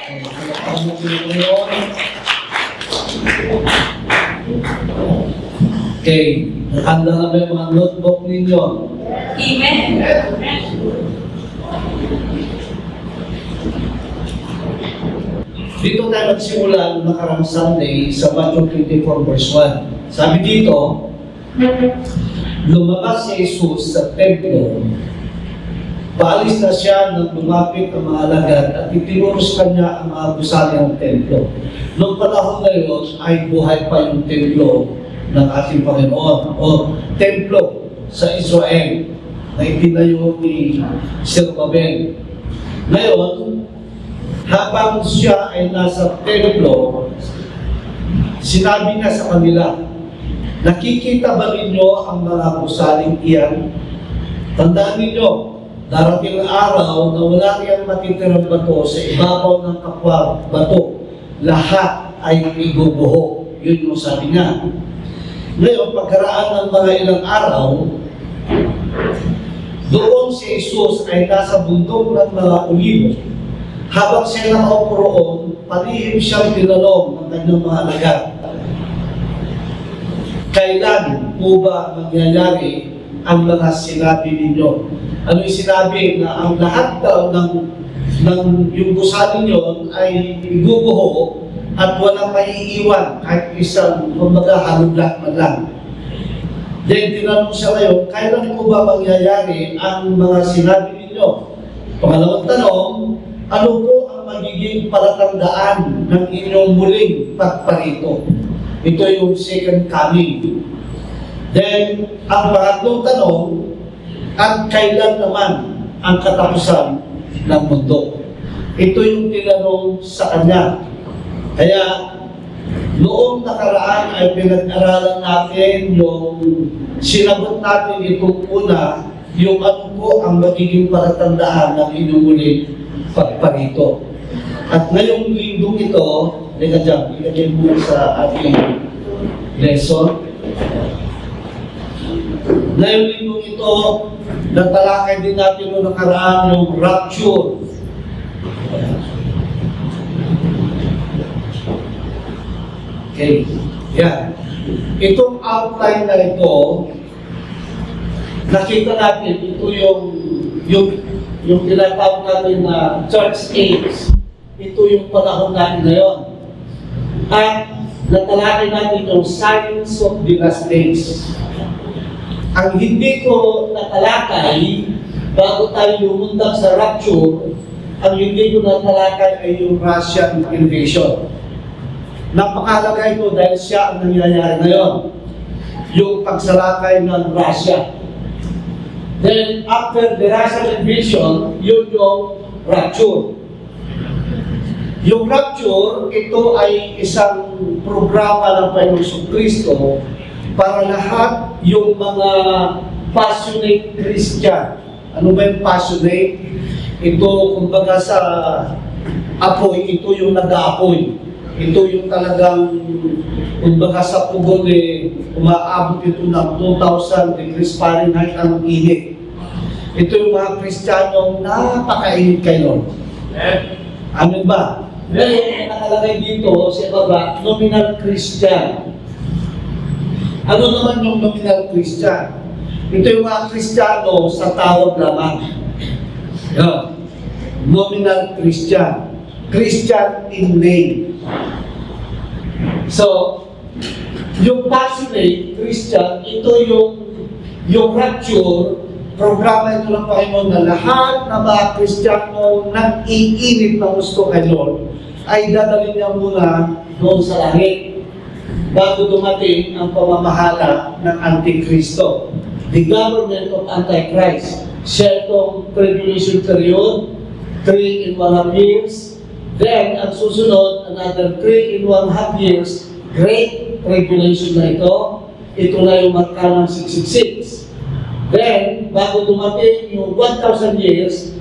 Okay, nakanda na ba yung mga notebook ninyo? Amen. Dito tayo nagsimula noong nakarang Sunday sa Matthew 24 verse 1. Sabi dito, lumabas si Jesus sa templo, paalis na siya nang lumapit ang mga alagad at itinuro sa kanya ang mga gusali ng templo. Noong panahon na yun ay buhay pa yung templo ng ating Panginoon o templo sa Israel na itinayo ni Zerubbabel. Ngayon, habang siya ay nasa templo, sinabi niya sa kanila, nakikita ba ninyo ang mga gusaling iyan? Tandaan ninyo, darating ang araw na wala niyang matitirang bato sa ibabaw ng kapwa bato. Lahat ay iguguho. Yun yung sabi niya. Ngayon, pagkaraan ng mga ilang araw, doon si Jesus ay nasa bundok ng mga Olivo. Habang siya nakaupo roon, palihim siyang tinanong ng kanyang mga alagad. Kailan po ba mangyayari ang mga sinabi ninyo? Ano yung sinabi na ang lahat daw ng yung gusali ninyo ay iguguho at walang maiiwan kahit isang haluglat man lang. Then tinanong siya ngayon, kailan po ba mangyayari ang mga sinabi ninyo? Pangalawang tanong, ano po ang magiging palatandaan ng inyong muling pagparito? Ito yung second coming. Then, ang pangatlong tanong, at kailan naman ang katapusan ng mundo? Ito yung tinanong sa kanya. Kaya, noong nakaraan ay pinag-aralan natin yung sinagot natin itong una, yung ano po ang magiging palatandaan ng inyong muling pagparito. At ngayong linggong ito, ilagay mo sa ating lesson. Ngayong linggong ito, natalakay din natin noong nakaraan yung rapture. Okay, yan. Itong outline na ito, nakita natin, ito yung tinatawag natin na church age. Ito yung panahon natin ngayon. At natalakay natin yung signs of the last days. Ang hindi ko natalakay, bago tayo lumundag sa rapture, ang hindi ko natalakay ay yung Russian invasion. Napakahalaga ito dahil siya ang nangyayari ngayon. Yung pagsalakay ng Russia. Then, after the Russian invasion, yun yung rapture. Yung rapture, ito ay isang programa ng Panginoong Kristo para lahat yung mga passionate Christian. Ano ba yung passionate? Ito, kumbaga sa apoy, ito yung nag-aapoy. Ito yung talagang, kumbaga sa pugon umaabot ito ng 2,000 degrees Fahrenheit ang init. Ito yung mga Kristiyanong napakainit kayo. Amen ba? Ngayon, nakalagay dito sa baba, nominal Christian. Ano naman yung nominal Christian? Ito yung mga Kristiyano sa tawag lamang. Yan. Nominal Christian. Christian in name. So, yung passionate Christian, ito yung rapture, programa ito ng Panginoon na lahat ng mga Kristiyano nang iinit na gusto kay Lord ay dadalhin niya muna doon sa langit bago dumating ang pamamahala ng Antikristo. The government of Antichrist. Siya itong tribulation period, 3 1/2 years. Then, ang susunod, another 3 1/2 years, great tribulation na ito. Ito na yung marka ng 666. Then, bago dumating yung 1,000 years,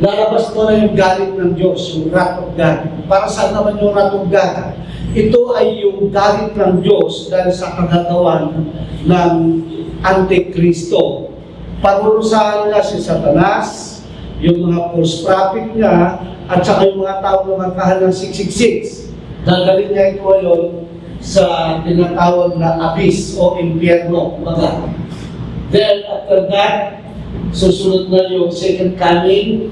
lalabas mo na yung galit ng Diyos, yung wrath of God. Para saan naman yung wrath of God? Ito ay yung galit ng Diyos dahil sa kagagawan ng Antikristo. Parurusahan nila si Satanas, yung mga false prophet niya, at saka yung mga tao na magkahan ng 666. Dadalhin niya ito ngayon sa tinatawag na abyss o impyerno. Then after that, susunod na yung second coming,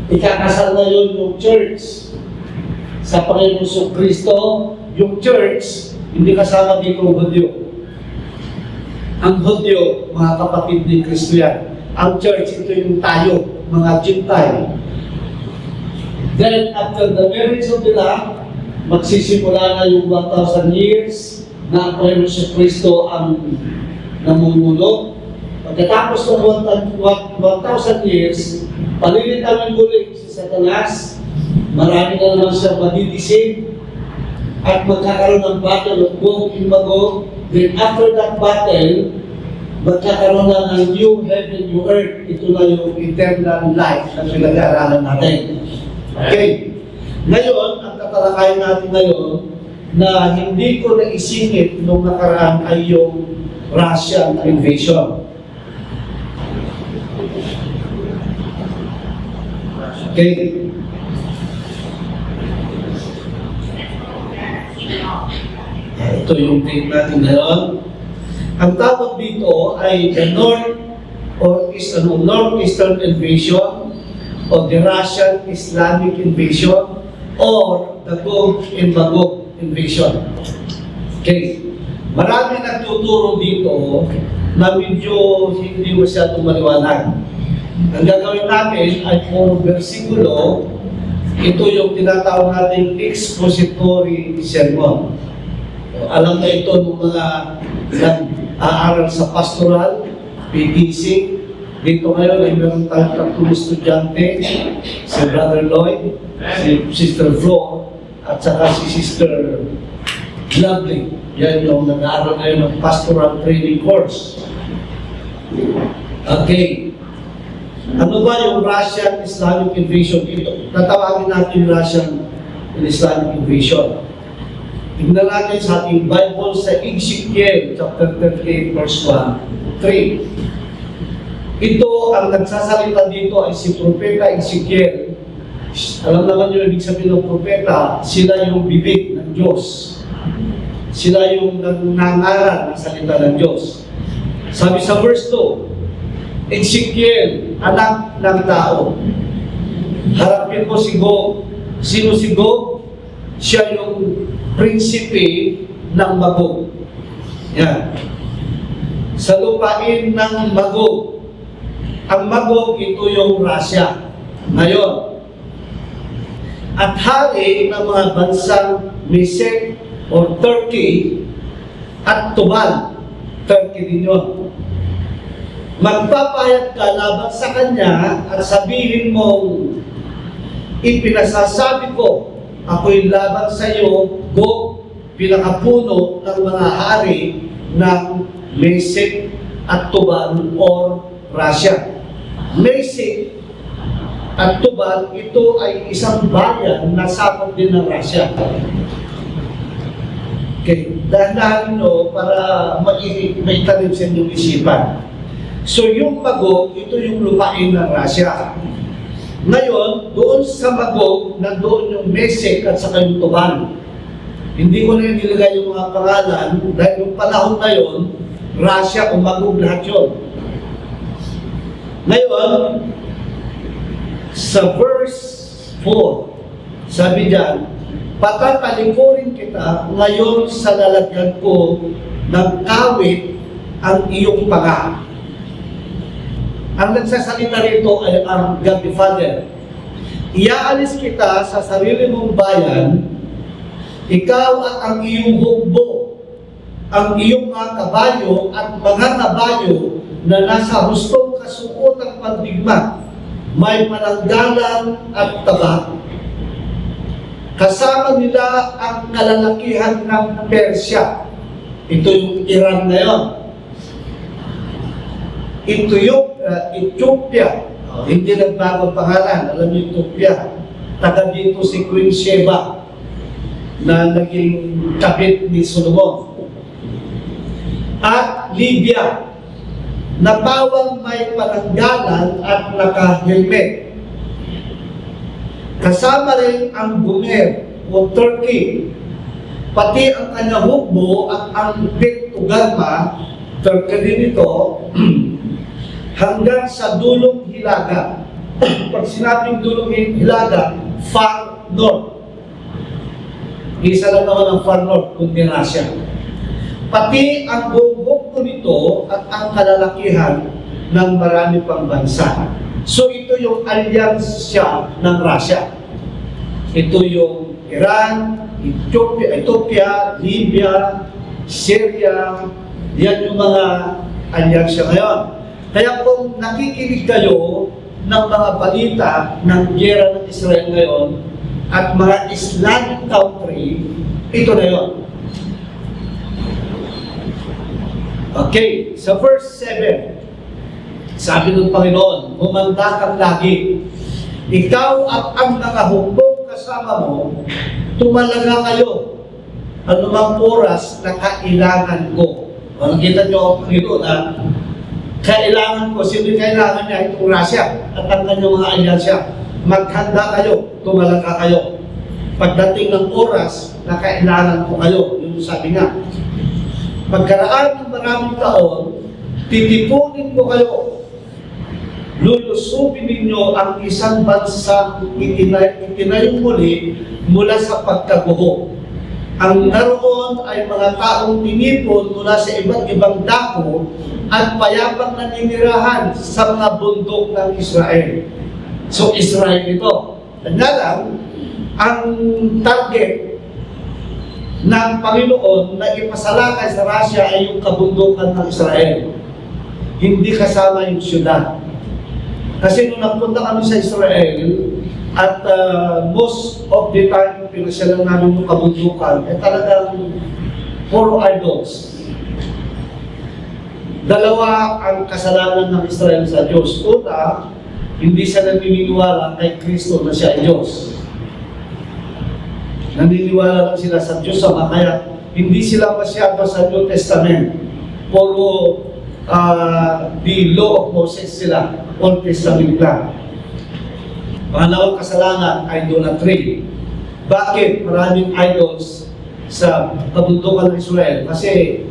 ikakasal na yun yung church sa Panginoon Kristo. Yung church, hindi kasama dito ang Hudyo. Ang Hudyo, mga kapatid ni Kristo yan. Ang church, ito yung tayo, mga Gentile. Then, after the marriage of the Lamb, magsisimula na yung 1,000 years na ang Panginoon Kristo ang namumuno. Pagkatapos ng 1,000 years, palilitan muli si Satanas, marami na naman siya madidisig, at magkakaroon ng battle of Gog and Magog. Then after that battle, magkakaroon na ng new heaven, new earth. Ito na yung eternal life na pinag-aaralan natin. Okay. Ngayon, ang tatalakayin natin ngayon na hindi ko naisingit nung nakaraan ay yung Russian invasion. Okay. Ito yung tape natin ngayon. Ang tawag dito ay the Northeastern Invasion o the Russian Islamic Invasion or the Gog and Magog Invasion. Okay. Marami nagtuturo dito na medyo hindi masyadong maliwanag. Ang gagawin natin ay puro versikulo. Ito yung tinatawag natin expository sermon. Alam na ito ng mga nag-aaral sa pastoral, PTC. Dito ngayon ay meron tayong tatlong estudyante, si Brother Lloyd, si Sister Flo, at saka si Sister Lovely. Yan yung nag-aaral ngayon ng pastoral training course. Okay. Ano ba yung Russian Islamic Invasion dito? Tatawagin natin yung Russian Islamic Invasion. Tignan natin sa ating Bible sa Ezekiel chapter 38 verse 1, 3. Ito, ang nagsasalita dito ay si Propeta Ezekiel. Alam naman yung ibig sabihin ng propeta, sila yung bibig ng Diyos. Sila yung nangangaral ng salita ng Diyos. Sabi sa verse 2, Ezekiel, anak ng tao, harapin mo si Gog. Sino si Gog? Siya yung prinsipe ng Magog. Yan. Sa lupain ng Magog. Ang Magog, ito yung Russia. Ngayon. At hari ng mga bansang Mesek o Turkey at Tubal. Turkey din yun. Magpapahayag ka laban sa kanya at sabihin mong ipinasasabi ko, ako'y laban sa iyo, Gog, pinakapuno ng mga hari ng Mesek at Tubal or Russia. Mesek at Tubal, ito ay isang bayan na sakop din ng Russia. Okay, dahan-dahan nyo para may tanim sa inyong isipan. So yung Magog, ito yung lupain ng Russia. Ngayon, doon sa Magog, nandoon yung Mesek at saka yung Tubal. Hindi ko na yung nilagay yung mga pangalan dahil yung panahon na yun, Russia o Magog lahat yun. Ngayon, sa verse 4, sabi diyan, patatalikurin kita ngayon sa lalagyan ko ng kawit ang iyong panga. Ang nagsasalita rito ay ang God the Father. Iaalis kita sa sarili mong bayan, ikaw at ang iyong hukbo, ang iyong mga kabayo at mga kabayo na nasa hustong kasukotang pandigma, may pananggalan at taba. Kasama nila ang kalalakihan ng Persia. Ito yung Iran ngayon. Ethiopia. Hindi nagbago ang pangalan. Alam niyo, Ethiopia. Taga dito si Queen Sheba na naging kabit ni Solomon. At Libya, na bawang may pananggalan at naka-helmet. Kasama rin ang Gomer o Turkey, pati ang kanyang hukbo at ang Beth-Togarma, Turkey din ito, hanggang sa dulong Hilaga. Pag sinabing dulong Hilaga, far north. Isa lang naman ang far north, kundi Russia. Pati ang buong hukbo nito at ang kalalakihan ng marami pang bansa. So ito yung alyansya ng Russia. Ito yung Iran, Ethiopia, Libya, Syria, yan yung mga alyansya ngayon. Kaya kung nakikinig kayo ng mga balita ng giyera ng Israel ngayon at mga Islamic country, ito na yun. Okay, sa verse 7, sabi ng Panginoon, humanda kang lagi. Ikaw at ang mga hukbong kasama mo, tumalaga kayo anumang oras na kailangan ko. Nakita niyo ang Panginoon na kailangan ko, sino kailangan niya? Itong Russia at ang kanyang mga alyansya. Maghanda kayo, tumalaga kayo. Pagdating ng oras na kailangan ko kayo, yun sabi nga. Pagkaraan ng maraming taon, titipunin ko kayo. Lulusubin ninyo ang isang bansang itinayong muli mula sa pagkaguho. Ang naroon ay mga taong tinipon mula sa iba't ibang dako at payapang naninirahan sa mga bundok ng Israel. So, Israel ito. Nga lang, ang target ng Panginoon na ipasalakay sa Russia ay yung kabundukan ng Israel. Hindi kasama yung syudad. Kasi nung nagpunta kami sa Israel, at most of the time, pinasyalan namin yung kabundukan, talagang puro idols. Dalawa ang kasalanan ng Israel sa Diyos. Una, hindi sila naniniwala kay Kristo na siya ay Diyos. Naniniwala lang sila sa Diyos sama, kaya hindi sila masyado sa New Testament. Puro the law of Moses sila, Old Testament lang. Pangalawang kasalanan, idolatry. Bakit maraming idols sa kabundukan ng Israel? Kasi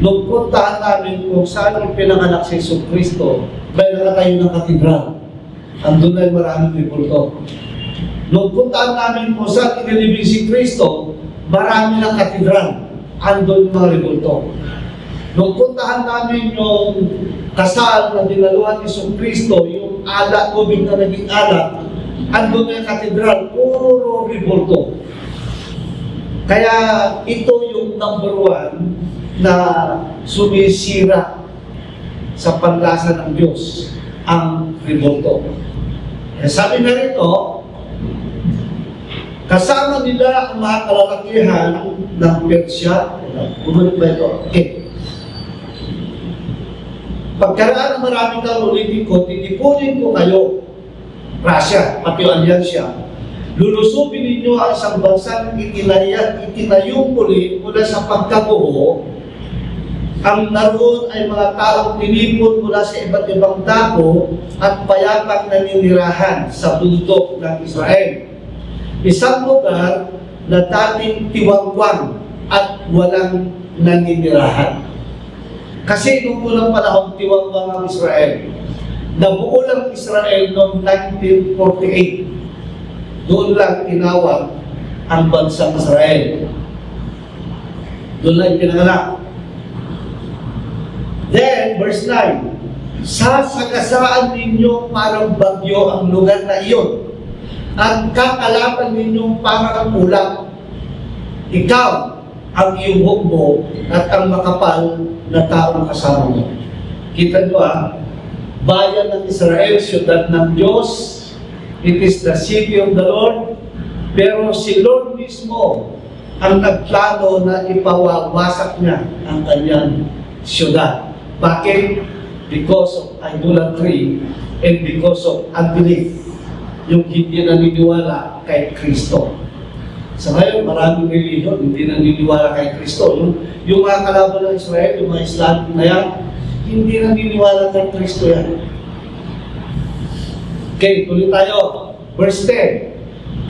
nung puntahan namin kung saan yung pinanganak si Jesus Cristo, may nakatayo ng katedral. Andun na yung maraming ribulto. Nung puntahan namin kung saan inilibing si Cristo, marami ng katedral. Andun yung mga ribulto. Nung puntahan namin yung kasal na dinaluhan ni Jesus Cristo, yung alat, tubig na naging alat, andun na yung katedral, puro ribulto. Kaya ito yung number one na sumisira sa panlasa ng Diyos, ang ribulto. Sabi na rito, kasama nila ang mga kalalakihan ng Persia. Bumalik ba ito? Okay. Pagkaraan ng maraming taon, ulitin ko, titipunin ko kayo, Russia, pati ang alyansya. Lulusubin ninyo ang isang bansang itinayong muli mula sa pagkabuo. Ang naroon ay mga taong tinipon mula sa iba't ibang dako at payapang naninirahan sa bundok ng Israel. Isang lugar na dating tiwangwang at walang naninirahan. Kasi nung unang panahon, tiwangwang ang Israel. Nabuo lang Israel noong 1948. Doon lang tinawag ang bansang Israel. Doon lang pinanganak. Then, verse 9, sasagasaan ninyo parang bagyo ang lugar na iyon, at kakalaban ninyong parang ulam. Ikaw ang iyong hukbo at ang makapal na taong kasama mo. Kita nyo bayan ng Israel, siyudad ng Diyos, it is the city of the Lord, pero si Lord mismo ang nagplano na ipawawasak niya ang kanyang siyudad. Bakit? Because of idolatry and because of unbelief. Yung hindi naniniwala kay Kristo. Sa ngayon, maraming religion hindi naniniwala kay Kristo. Yung mga kalaban ng Israel, yung mga Islamic na yan, hindi naniniwala kay Kristo yan. Okay, tuloy tayo. Verse 10.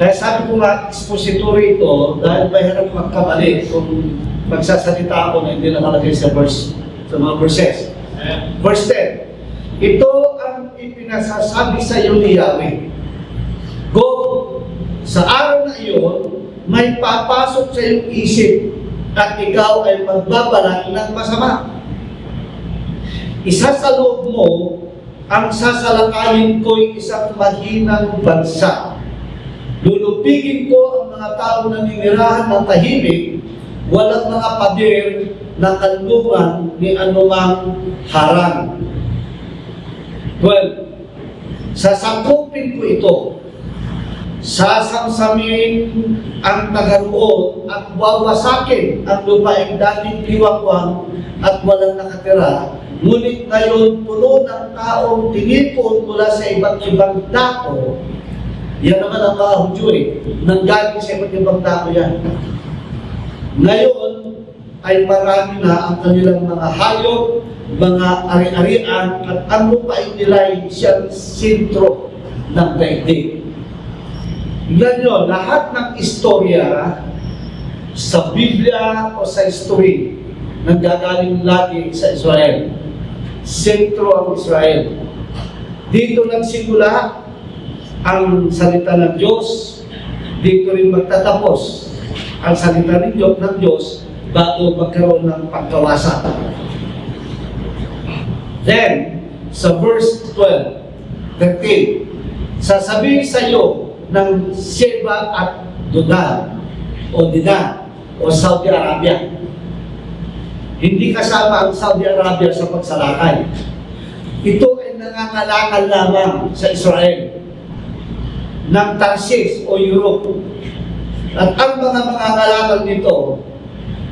Kaya sabi ko nga, expository ito dahil mahirap magkamali kung magsasalita ako na hindi nakalagay sa verse, sa mga verses. Verse 10, ito ang ipinasasabi sa iyo ni Yahweh. Go, sa araw na iyon, may papasok sa iyong isip at ikaw ay magbabalak ng masama. Isa sa loob mo, ang sasalakayin ko'y isang mahinang bansa. Lulupigin ko ang mga tao na ninirahan ng tahimik, walang mga pader na kanlungan ni anumang harang. 12. Sasakupin ko ito, sasamsamin ang tagaroon at wawasakin ang lupaing dating liwangwang at walang nakatira. Ngunit ngayon, puno ng taong tinipon mula sa iba't ibang dako. Yan naman ang mga Hudyo nanggaling sa iba't ibang dako yan. Ngayon, ay marami na ang kanilang mga hayop, mga ari-arian, at ang lupain nila ay siyang sentro ng daigdig. Tignan nyo, lahat ng istorya sa Biblia o sa history nanggagaling lagi sa Israel. Sentro ang Israel. Dito nagsimula ang salita ng Diyos, dito rin magtatapos ang salita ng Diyos bago magkaroon ng pagkawasa. Then, sa verse 12, 13, sasabihin sa iyo ng Sheba at Dedan o Saudi Arabia. Hindi kasama ang Saudi Arabia sa pagsalakay. Ito ay nangangalakal lamang sa Israel ng Tarsis o Europe. At ang mga mangangalakal nito,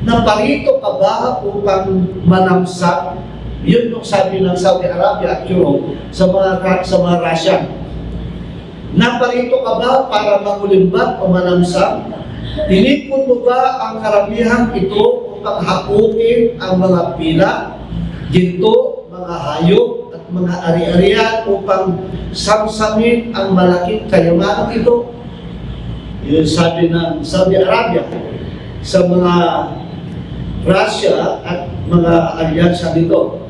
naparito ka ba upang manamsak? Yun yung sabi ng Saudi Arabia at Europe sa mga Russia. Naparito ka ba para mangulimbat o manamsak? Tinipon mo ba ang karamihan ito upang hakutin ang mga pila, ginto, mga hayop, at mga ari-arian upang samsamin ang malaking kayamanan ito? Yun sabi ng Saudi Arabia sa mga Russia at mga alyansa nito.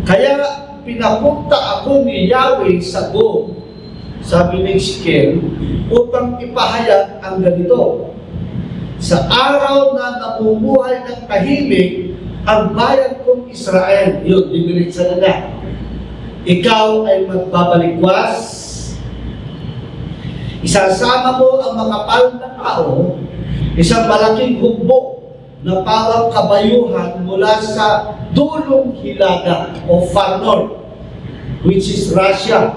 Kaya pinapunta ako ni Yahweh sa Go, sabi ni Ezekiel, upang ipahayag ang ganito. Sa araw na namumuhay ng tahimik ang bayan kong Israel, yun, diniritsa na na, ikaw ay magbabalikwas, isasama mo ang makapal na tao, isang malaking hukbo na parang kabayuhan mula sa dulong hilaga o far north, which is Russia.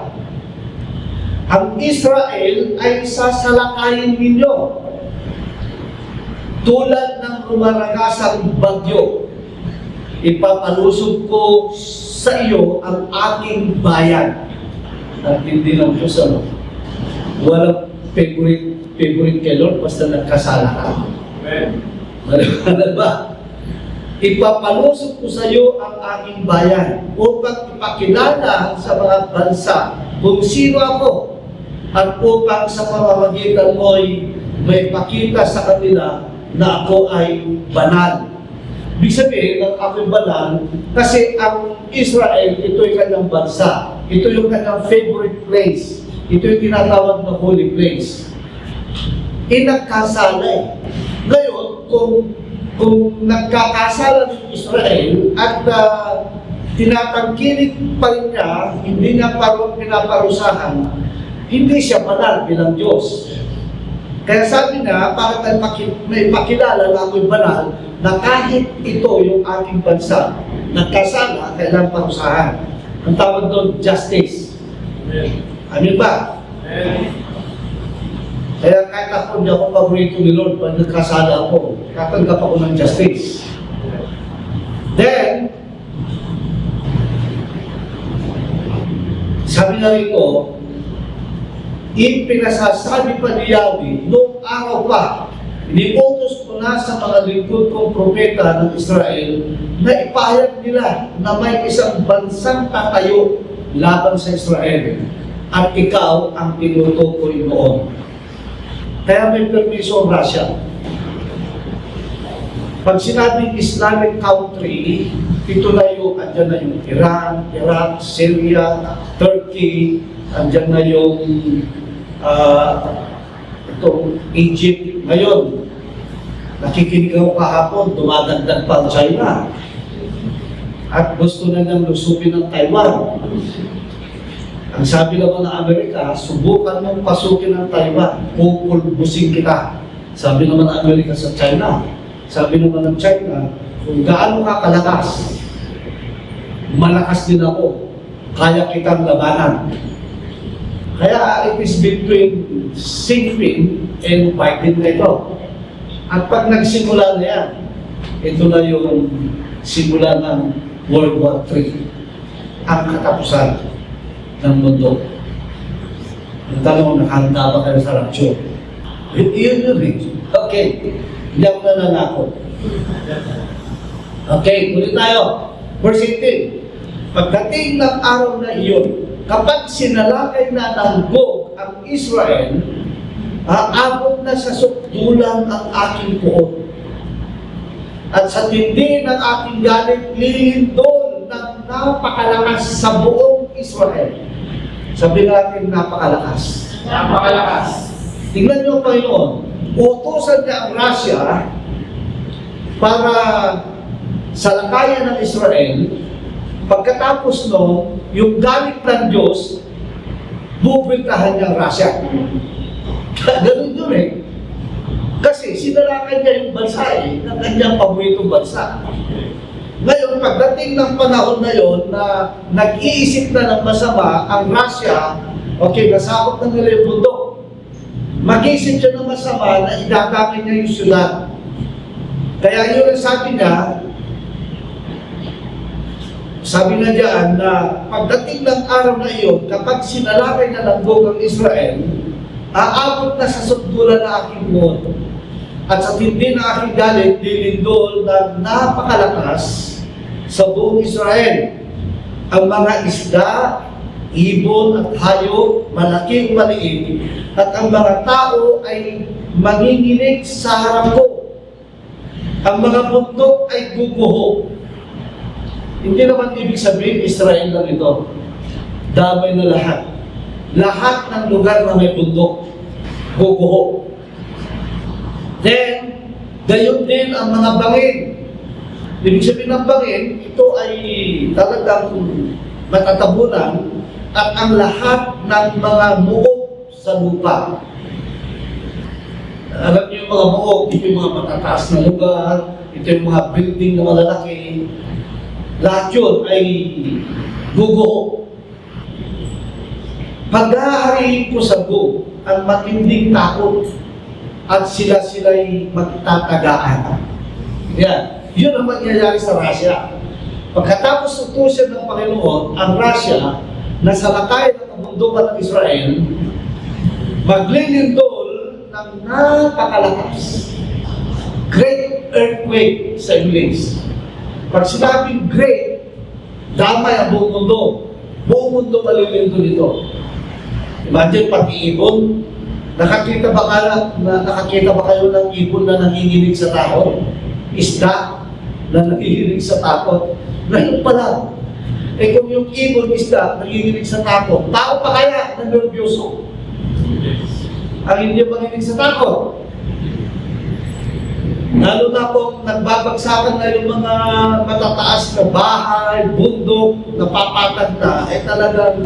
Ang Israel ay sasalakayin ninyo tulad ng rumaragasang bagyo. Ipapalusog ko sa iyo ang aking bayan. At hindi lang po sa walang favorite kay Lord basta nagkasala ka. Amen. Ano ba? Ipapalusog ko sa iyo ang aking bayan upang ipakilala sa mga bansa kung sino ako at upang sa pamamagitan mo'y may pakita sa kanila na ako ay banal. Ibig sabihin ng ako'y banal kasi ang Israel, ito ay kanyang bansa. Ito yung kanyang favorite place. Ito yung tinatawag na holy place. Nagkasala eh. Ngayon, kung nagkakasala ng Israel at tinatangkilik pa rin niya, hindi niya pinaparusahan, hindi siya banal bilang Diyos. Kaya sabi na, para may pakilala na ako'y banal, na kahit ito yung aking bansa, nagkasala, kailangang parusahan. Ang tawag doon, justice. Amin ba? Kaya kahit ako, hindi ako paborito ni Lord, pag nagkasala ako, katanggap ako ng justice. Then, sabi na rito, ipinasasabi pa ni Yahweh, noong araw pa, iniutos ko na sa mga lingkod kong propeta ng Israel na ipahayag nila na may isang bansang tatayo laban sa Israel at ikaw ang tinutukoy noon. Kaya may permiso ang Russia. Pag sinabing Islamic country, ito na yung, andyan na yung Iran, Iraq, Syria, Turkey, andyan na yung itong Egypt. Ngayon, nakikinig ako kahapon, dumadagdag pa ang China. At gusto na nang lusubin ng Taiwan. Ang sabi naman ng Amerika, subukan mong pasukin ng Taiwan, pupulbusin kita. Sabi naman ng Amerika sa China. Sabi naman ng China, kung gaano ka kalakas, malakas din ako, kaya kitang labanan. Kaya it is between Xi Jinping and Biden na ito. At pag nagsimula na yan, ito na yung simula ng World War III, ang katapusan ng mundo. Ang tanong, nakahanda ba kayo sa rapture? Yun eh. Okay. Hindi ako nananakot. Okay, tuloy tayo. Verse 18. Pagdating ng araw na iyon, kapag sinalakay na ng Gog ang Israel, aabot na sa sukdulan ang aking puot. At sa tindi ng aking galit, lilindol ng napakalakas sa buong Israel. Sabi natin, napakalakas. Napakalakas. Tingnan niyo, Panginoon, utusan niya ang Russia para salakayan ng Israel. Pagkatapos no, yung galit ng Diyos, bubintahan niya ang Russia. Ganun yun eh. Kasi sinalakan niya yung bansa eh, ng kanyang paboritong bansa. Ngayon, pagdating ng panahon na yon na nag-iisip na ng masama ang Russia, okay, nasakop na nila yung bundok. Mag-iisip siya ng masama na idadamay niya yung syudad. Kaya yun ang sabi na diyan na pagdating ng araw na iyon, kapag sinalakay na ng Gog ang Israel, aabot na sa sukdulan na aking buot. At sa tindi na aking galit, lilindol na napakalakas sa buong Israel. Ang mga isda, ibon at hayop, malaki o maliit, at ang mga tao ay manginginig sa harap ko. Ang mga bundok ay guguho. Hindi naman ibig sabihin Israel lang ito. Damay na lahat. Lahat ng lugar na may bundok, guguho. Then, gayon din ang mga bangin. Ibig sabihin ng bangin, ito ay talagang matatabunan at ang lahat ng mga muog sa lupa. Alam niyo yung mga muog, ito yung mga matataas na lugar, ito yung mga building na malalaki. Lahat yun ay guguho. Paghahariin ko sa Gog ang matinding takot at sila-sila'y magtatagaan. Yan. Yun ang mangyayari sa Russia. Pagkatapos utusan ng Panginoon, ang Russia, na salakay ng kabundukan ng Israel, maglilindol ng napakalakas. Great earthquake sa English. Pag sinabing great, damay ang buong mundo. Buong mundo malilindol ito. Imagine pati ibon. Nakakita ba kayo ng ibon na nanginginig sa tao? Isda na nanginginig sa takot? Ngayon pala. Eh kung yung ibon, isda, nanginginig sa takot, tao pa kaya na nervyoso? Ang hindi manginig sa takot. Lalo na kung nagbabagsakan na yung mga matataas na bahay, bundok, napapatag na, eh talagang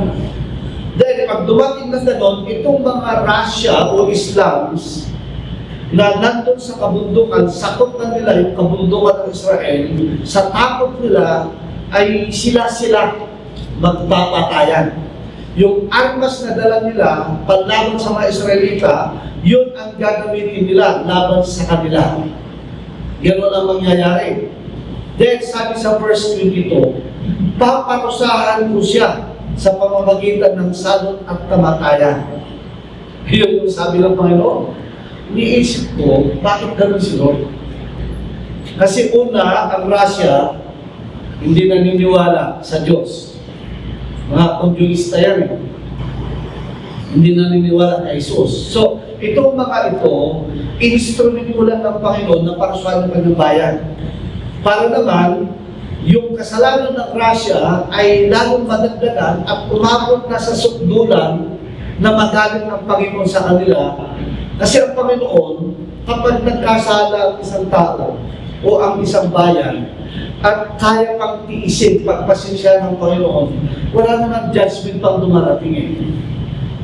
dahil pag dumating na ganon, itong mga Russia o Islams na nandun sa kabundukan, sakot na nila yung kabundukan ng Israel, sa takot nila ay sila magpapatayan. Yung armas na dala nila, panlaban sa mga Israelita, yun ang gagamitin nila laban sa kanila. Ganon ang mangyayari. Then sabi sa verse 22, paparusahan ko siya sa pamamagitan ng salot at kamatayan. Yun yung sabi ng Panginoon. Iniisip ko, bakit ganun si Lord? Kasi una, ang Russia, hindi naniniwala sa Diyos. Mga komunista yan. Hindi naniniwala kay Jesus. So, itong mga ito, instrumento lang ng Panginoon na parusahan ng kanyang bayan. Para naman, yung kasalanan ng Russia ay lalong madagdagan at umabot na sa sukdulan na magaling ng Panginoon sa kanila. Kasi ang Panginoon, kapag nagkasala ang isang tao o ang isang bayan, at kaya pang tiisin, pagpasensya ng Panginoon, wala namang judgment pang dumarating eh.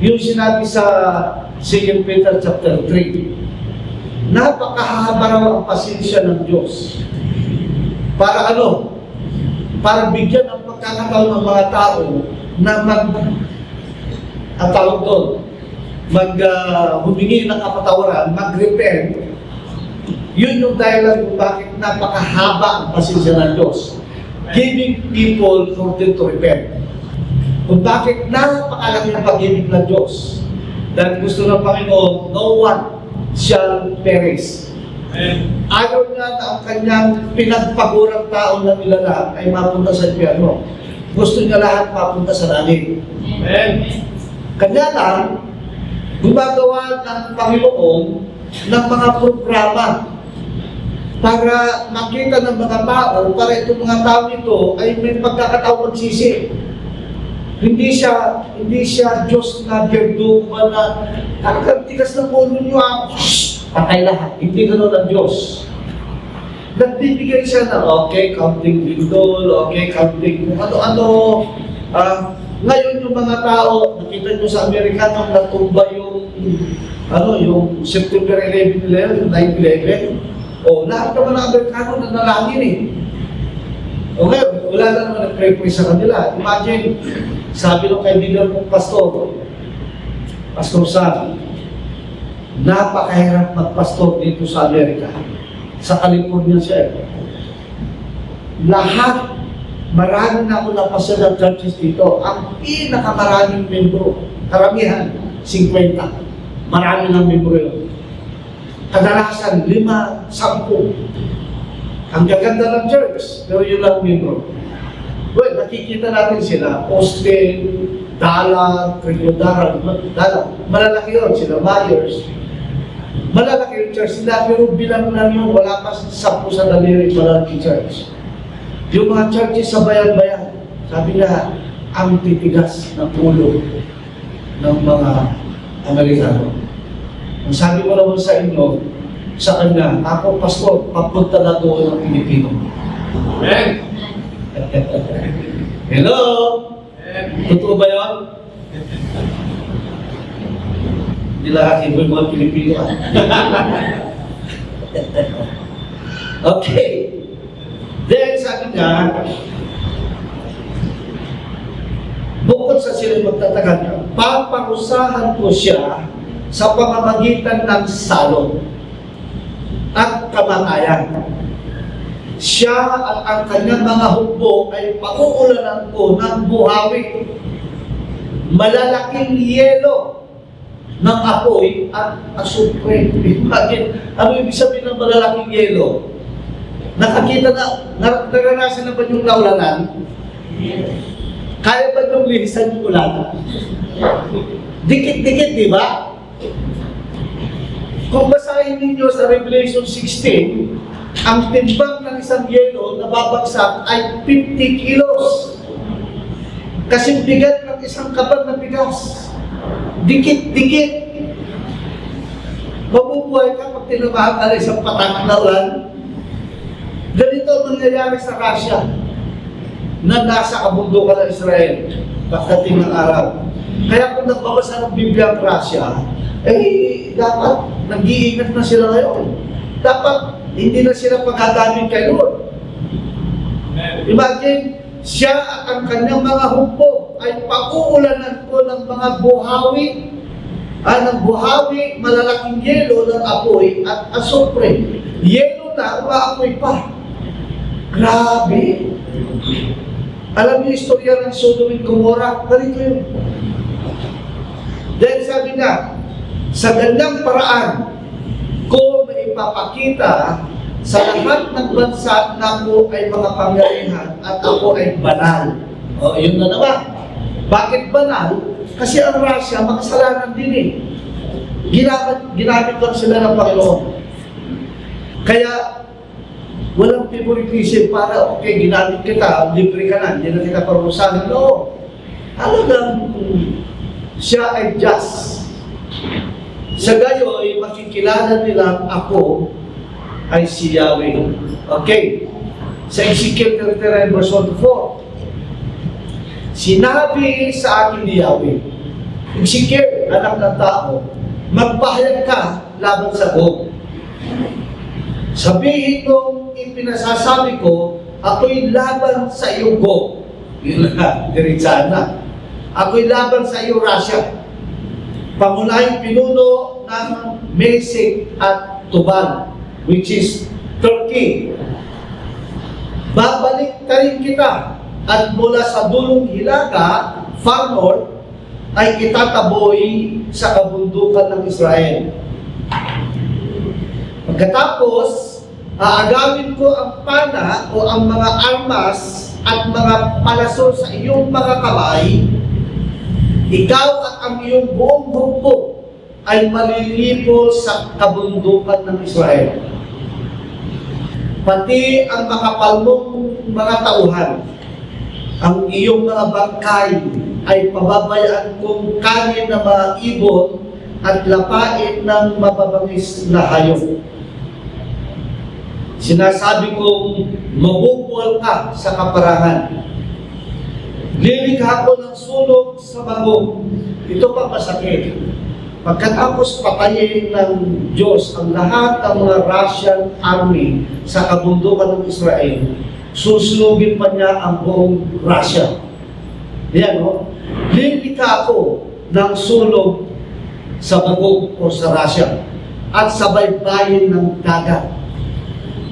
Yung sinabi sa 2 Peter chapter 3, napakahaba raw ang pasensya ng Diyos. Para ano? Para bigyan ang pagkakataon ng mga tao na humingi ng kapatawaran, mag-repent. Yun yung dahilan kung bakit napakahaba ang pasensya ng Diyos. Giving people for them to repent. Kung bakit napakalaki ang pag-ibig ng Diyos. Dahil gusto ng Panginoon, no one shall perish. Ayaw niya na ang kanyang pinagpagurang tao na nilalang ay mapunta sa impyerno. Gusto niya lahat mapunta sa langit. Kanya lang, gumagawa ng Panginoon ng mga programa para makita ng mga tao, para itong mga tao ito ay may pagkakataon magsisi. Hindi siya Diyos na berdugo na talagang tigas ng ulo niyo, patay lahat. Hindi gano'n ang Diyos. Nagbibigay siya na, okay, counting lindol, okay, counting kung ano-ano. Ngayon yung mga tao, nakita nyo sa Amerika nung natumba yung September 11 nila, yung 9/11. Lahat naman ng Amerikano na nalangin eh. Okay, wala na naman nag-pray-pray sa kanila. Imagine, sabi ng kaibigan kong Pastor Sam, napakahirap magpastor dito sa Amerika. Sa California siya. Lahat, marami na ako napasya ng churches dito. Ang pinakamaraming membro, karamihan, 50. Marami ng membro yun. Kadalasan, 5, 10. Ang gaganda ng church, pero yun lang membro. Well, nakikita natin sila, Austin, Dallas, malalaki yun, sila Myers. Malalaki yung church nila, pero bilang lang yun, wala pa 10 sa daliri malalaki church. Yung mga churches sa bayan-bayan, sabi nga, ang titigas ng ulo ng mga Amerikano. Ang sabi ko naman sa inyo, sa kanya, ako, pastor, papunta na doon ng Pilipino. Amen! Hello! Totoo ba yun? Hindi lahat iba yung mga Pilipino. Okay. Then, sabi nga, bukod sa sila magtatagal, paparusahan ko siya sa pamamagitan ng salong at kamatayan. Siya at ang kanyang mga hukbo ay pauulanan ko ng buhawi, malalaking yelo ng apoy at asupre. Imagine, ano ibig sabihin ng malalaking yelo? Nakakita na, naranasan na ba yung naulanan? Kaya ba yung lihisan yung ulan? Dikit-dikit, di ba? Kung basahin ninyo sa Revelation 16, ang timbang ng isang yelo na babagsak ay 50 kilos. Kasi bigat ng isang kaban na bigas. Dikit-dikit. Mabubuhay ka pag tinabahan ka ng isang patang na ulan. Ganito ang nangyayari sa Russia na nasa kabundukan ng Israel pagdating ng araw. Kaya kung nagbabasa ng Biblia ang Russia, dapat nag-iingat na sila ngayon. Dapat hindi na sila paghagamit kay Lord. Imagine, siya at ang kanyang mga hukbo ay pag-uulanan ko ng mga buhawi, ng buhawi, malalaking yelo ng apoy at asupre. Yelo na, umaapoy pa. Grabe. Alam niyo istorya ng Sodom and Gomorrah? Ganito yun. Dahil sabi nga, sa gandang paraan, ko maipapakita sa lahat ng bansa na ako ay mga pangyarihan at ako ay banal. Yun na naman. Bakit banal? Kasi ang Russia, makasalanan din eh. ginamit lang sila ng Panginoon. Kaya, walang favoritism para, okay, ginamit kita, libre ka na, hindi na kita parusahan. No. Halagang siya ay just. Sa gayo ay makikilala nilang ako ay si Yahweh. Okay. Sa Ezekiel 39 verse 1 to 4. Sinabi sa akin ni Yahweh, Ezekiel, anak ng tao, magpahayag ka laban sa Gog. Sabihin kong ipinasasabi ko, ako'y laban sa iyo, Gog. Yun na, diritsaan na. Ako'y laban sa iyo, Russia. Pangunahing pinuno ng Mesek at Tubal, which is Turkey. Babalik ka rin kita at mula sa dulong hilaga, far north, ay itataboy sa kabundukan ng Israel. Pagkatapos, aagawin ko ang pana o ang mga armas at mga palasol sa iyong mga kamay. Ikaw at ang iyong buong grupo ay malilipol sa kabundukan ng Israel. Pati ang makapal mong mga tauhan, ang iyong mga bangkay ay pababayaan kong kanin ng mga ibon at lapain ng mababangis na hayop. Sinasabi kong mabubuwal ka sa kaparangan. Lilikha ko ng sulog sa bagong. Ito pa masakit. Pagkatapos patayin ng Diyos ang lahat ng mga Russian army sa kabundukan ng Israel, susunugin pa niya ang buong Russia. Yan, no? Lilikha ko ng sulog sa bagong o sa Russia at sa baybayin ng dagat.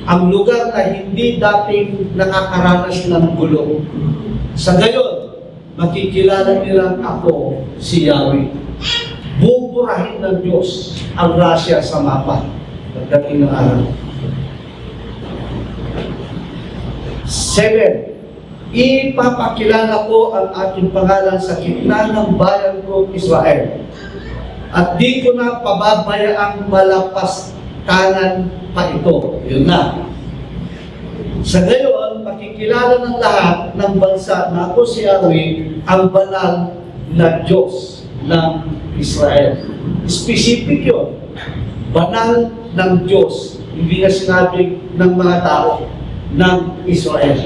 Ang lugar na hindi dating nakakaranas ng gulo. Sa gayon, makikilala nilang ako si Yahweh. Buburahin ng Diyos ang Russia sa mapa pagdating ng araw. 7. Ipapakilala ko ang aking pangalan sa gitna ng bayan ko Israel. At di ko na pababayaang malapastanan pa ito. Yun na. Sa gayon, makikilala ng lahat ng bansa na ako si Yahweh, ang banal na Diyos ng Israel. Specific yun. Banal ng Diyos. Hindi na sinabi ng mga tao ng Israel.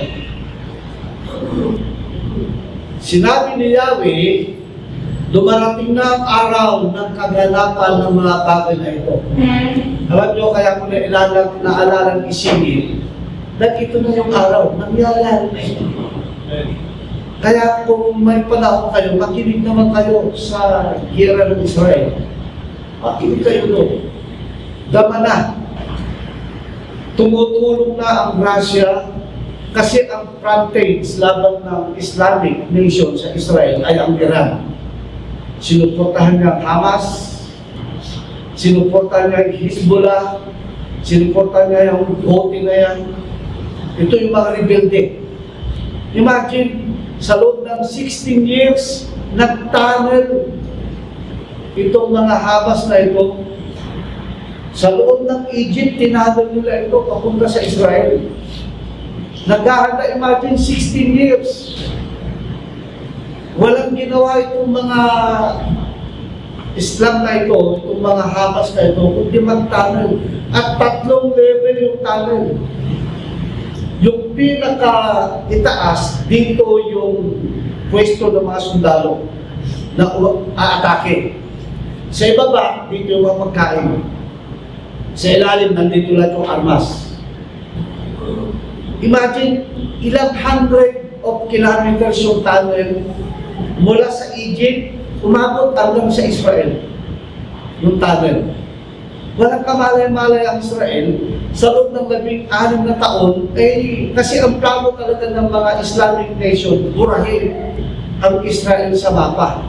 Sinabi ni Yahweh, dumarating na ang araw ng kaganapan ng mga bagay na ito. Alam nyo, kaya ko naalala ng isingin, dahil ito na yung araw, nangyari na ito. Kaya kung may panahon kayo, makinig naman kayo sa giyera ng Israel. Makinig kayo doon. Dama na. Tumutulong na ang Russia kasi ang frontage laban ng Islamic nation sa Israel ay ang Iran. Sinuportahan niya ang Hamas, sinuportahan niya ang Hezbollah, sinuportahan niya yung Houthi na yan. Ito yung mga rebelde. Imagine, sa loob ng 16 years, nag-tunnel itong mga Hamas na ito. Sa loob ng Egypt, tinadal nila ito papunta sa Israel. Naghahanda, imagine, 16 years. Walang ginawa itong mga Islam na ito, itong mga Hamas na ito, kundi mag-tunnel. At 3 level yung tunnel. Yung pinaka-itaas, dito yung pwesto ng mga sundalo na aatake. Sa ibaba, dito yung mga pagkain. Sa ilalim, nandito lang yung armas. Imagine, ilang hundred of kilometers yung tunnel mula sa Egypt, umabot hanggang sa Israel. Yung tunnel. Walang kamalay-malay ang Israel sa loob ng 16 na taon, kasi ang plano talaga ng mga Islamic nation, burahin ang Israel sa mapa.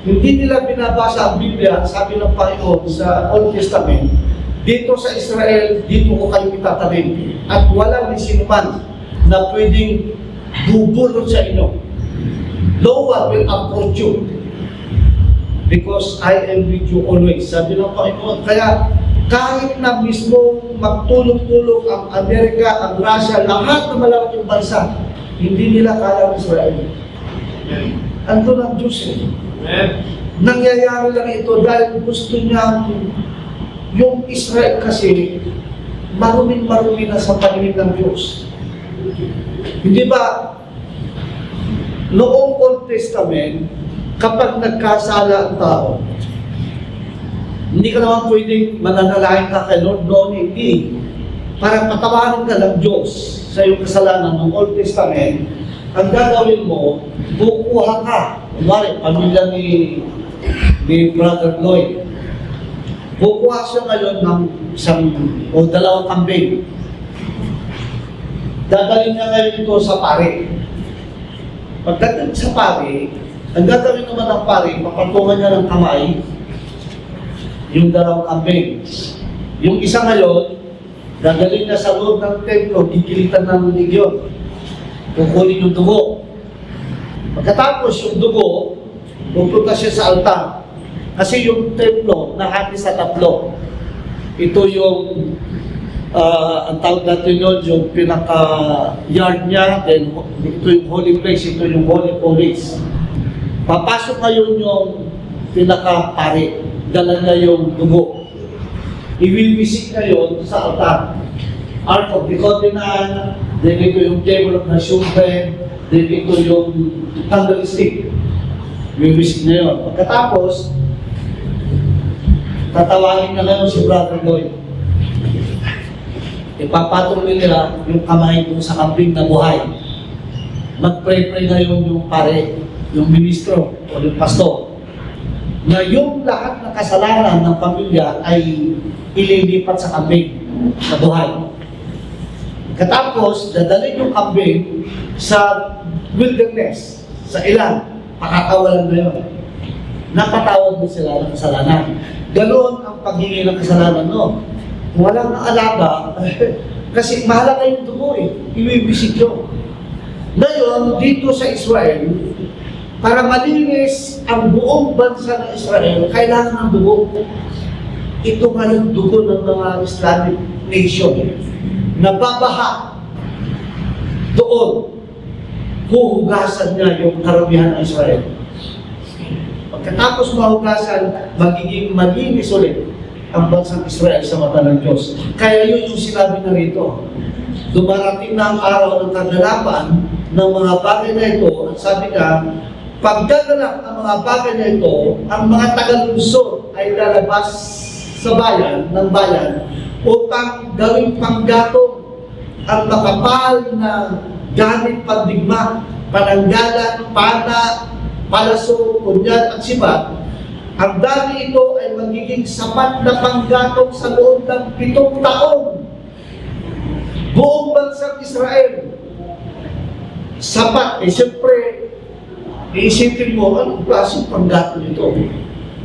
Hindi nila binabasa ang Biblia, sabi ng Panginoon sa Old Testament, dito sa Israel, dito ko kayo itatanim. At walang sinuman na pwedeng bubulot sa inyo. No one will approach you. because I am with you always. Sabi ng Panginoon. Kaya kahit na mismo magtulog-tulog ang Amerika, ang Russia, lahat ng malalaking bansa, hindi nila kaya ang Israel. Ando ng Diyos eh. Nangyayari lang ito dahil gusto niya yung Israel kasi maruming-marumi na sa paningin ng Diyos. Hindi ba, noong Old Testament, kapag nagkasala ang tao, hindi ka naman pwedeng mananalangin ka kay Lord noon, hindi. Para patawarin ka ng Diyos sa iyong kasalanan ng Old Testament, ang gagawin mo, kukuha ka. Kunwari, pamilya ni Brother Lloyd. Kukuha siya ngayon ng isang o dalawang kambing. Dadalhin niya ngayon ito sa pare. Pagdating sa pare, ang gagawin naman ng pare, papatungan niya ng kamay yung dalawang kambing. Yung isa ngayon, dadalhin niya sa loob ng templo, gigilitan ng ligyon. Kukunin yung dugo. Pagkatapos yung dugo, pupunta siya sa altar. Kasi yung templo, nahati sa tatlo. Ito yung, ang tawag natin yun, yung pinaka-yard niya, then ito yung holy place, ito yung holy police. Papasok ngayon yung pinaka-pari, dala niya yung dugo. Iwiwisik na yun sa altar. Ark of the Covenant, then ito yung table of the showbread, then ito yung candlestick. Iwiwisik na yun. Pagkatapos, tatawagin na ngayon si Brother Lloyd. Ipapatong nila yung kamay kung sa kambing na buhay. Mag-pray-pray ngayon yung pare, yung ministro o yung pastor, na yung lahat ng kasalanan ng pamilya ay ililipat sa kambing na buhay. Katapos, dadalhin yung kambing sa wilderness, sa ilan, pakakawalan na yun. Napatawad mo sila ng kasalanan. Ganoon ang paghingi ng kasalanan, no? Kung walang alaga, kasi mahalaga yung dugo eh, iwiwisik yun. Ngayon, dito sa Israel, para malinis ang buong bansa ng Israel, kailangan ng dugo. Ito nga yung dugo ng mga Islamic nation. Nababaha doon, huhugasan niya yung karamihan ng Israel. Pagkatapos mahugasan, magiging malinis ulit ang bansang Israel sa mata ng Diyos. Kaya yun yung sinabi na rito. Dumarating na ang araw ng kaganapan ng mga bagay na ito, at sabi ka, pagdaganap ang mga bagay na ito, ang mga taga-lungsod ay lalabas sa bayan, ng bayan, upang gawing panggatong ang makapal na gamit pandigma, pananggalan, pana, palaso, kunyan at sibat. Ang dami ito ay magiging sapat na panggatong sa loob ng 7 taon. Buong bansang Israel. Sapat. Siyempre, iisipin mo, anong klaseng panggatong ito?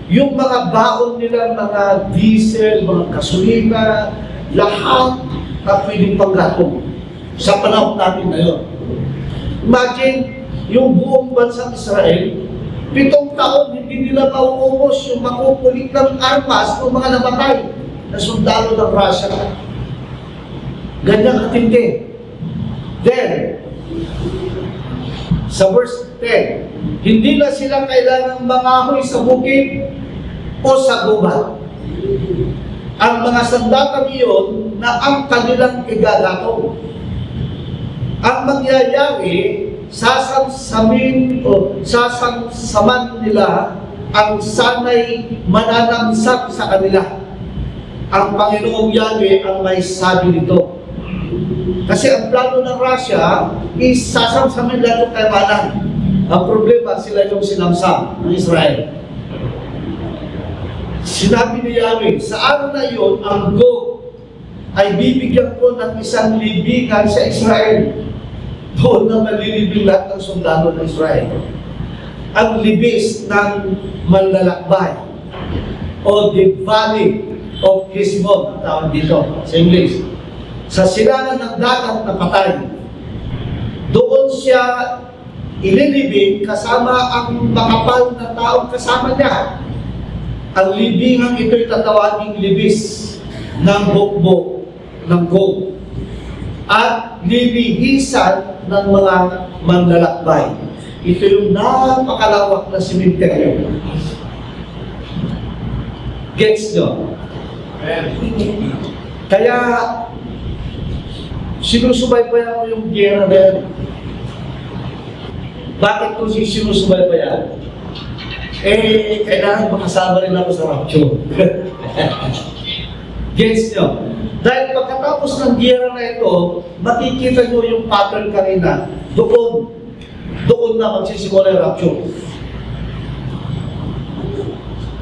Yung mga baon nila, mga diesel, mga gasolina, lahat na pwedeng panggatong sa panahon natin ngayon. Imagine, yung buong bansang Israel, 7 taon, hindi nila mauubos yung makukulit ng armas ng mga namatay na sundalo ng Russia. Ganyan katindi. Then, sa verse 10, hindi na sila kailangang mangahoy sa bukid o sa gubat. Ang mga sandata iyon na ang kanilang igagatong. Ang mangyayari, sasamsamin o sasamsaman nila ang sanay mananamsak sa kanila. Ang Panginoong Yahweh ang may sabi nito. Kasi ang plano ng Russia is sasamsamin nila itong kayamanan. Ang problema, sila yung sinamsam ng Israel. Sinabi ni Yahweh, sa araw na iyon, ang Gog ay bibigyan ko ng isang libingan sa Israel. Doon na malilibing lahat ng sundalo ng Israel. Ang libis ng manlalakbay o the valley of Heshbon, ang tawag dito sa English. Sa silangan ng dagat na patay, doon siya ililibing kasama ang makapal na taong kasama niya ang libingang ito'y tatawaging libis ng bukbok ng Gog at libihisan ng mga manlalakbay. Ito yung napakalawak na simenteryo. Gets nyo? Kaya sinusubaybayan mo yung gera na yan. Bakit kung sinusubaybayan? Kailangan makasama rin ako sa rapture. Gets nyo? Dahil pagkatapos ng gera na ito, makikita nyo yung pattern kanina. Doon na magsisimula yung rapture.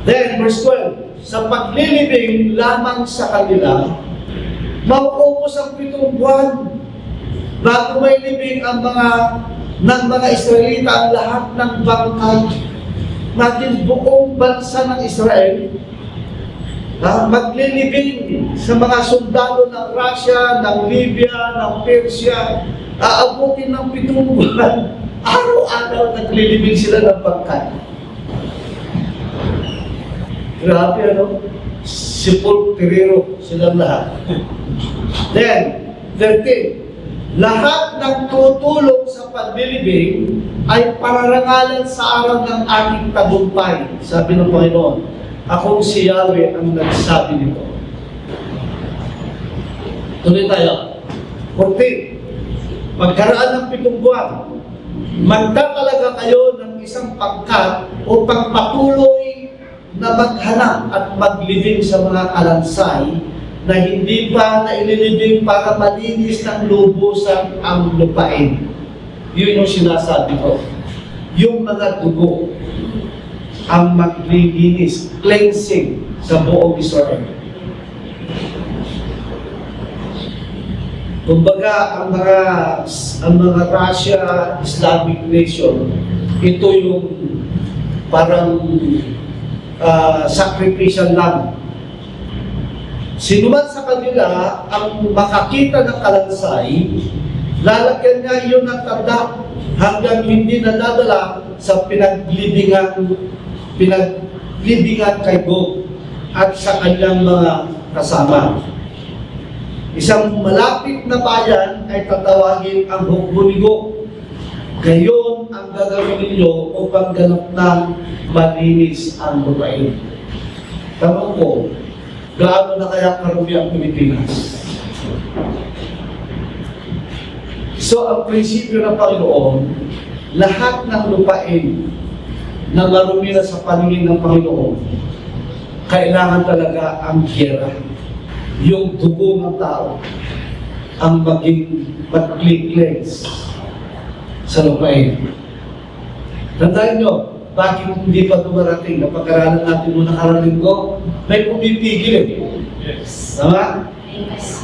Then, verse 12, sa paglilibing lamang sa kanila, mauubos ang 7 buwan bago may libing ang mga Israelita ang lahat ng bangkay. Natin buong bansa ng Israel maglilibing sa mga sundalo ng Russia, ng Libya, ng Persia, aabutin ng 7 buwan. Araw-araw naglilibing sila ng bangkay. Grabe, ano? Sepulturero silang lahat. Then, 13, lahat ng tutulong sa paglilibing ay pararangalan sa araw ng aking tagumpay. Sabi ng Panginoon, akong si Yahweh ang nagsabi nito. Tuloy tayo. 14, pagkaraan ng 7 buwan, magtatalaga kayo ng isang pangkat upang patuloy na maghanap at maglibing sa mga kalansay na hindi pa naililibing para malinis ng lubusan ang lupain. Yun yung sinasabi ko. Yung mga dugo ang maglilinis, cleansing sa buong Israel. Kumbaga, ang mga Russia, Islamic nation, ito yung parang sacrificial lamb. Sino man sa kanila ang makakita ng kalansay, lalagyan niya iyon ng tanda hanggang hindi nadadala sa pinaglibingan kay Gog at sa kanyang mga kasama. Isang malapit na bayan ay tatawagin ang hukbo ni Gog. Gayon ang gagawin ninyo upang ganap ng malinis ang lupain. Tanong ko, gaano na kaya karumi ang Pilipinas? So, ang prinsipyo ng Panginoon, lahat ng lupain na marumi na sa paningin ng Panginoon, kailangan talaga ang giyera. Yung dugo ng tao ang maging mag-cleanse sa lupain. Tandaan nyo, bakit hindi pa dumarating? Napag-aralan natin muna nakarating ko, may pumipigil eh. Yes. Tama? Yes.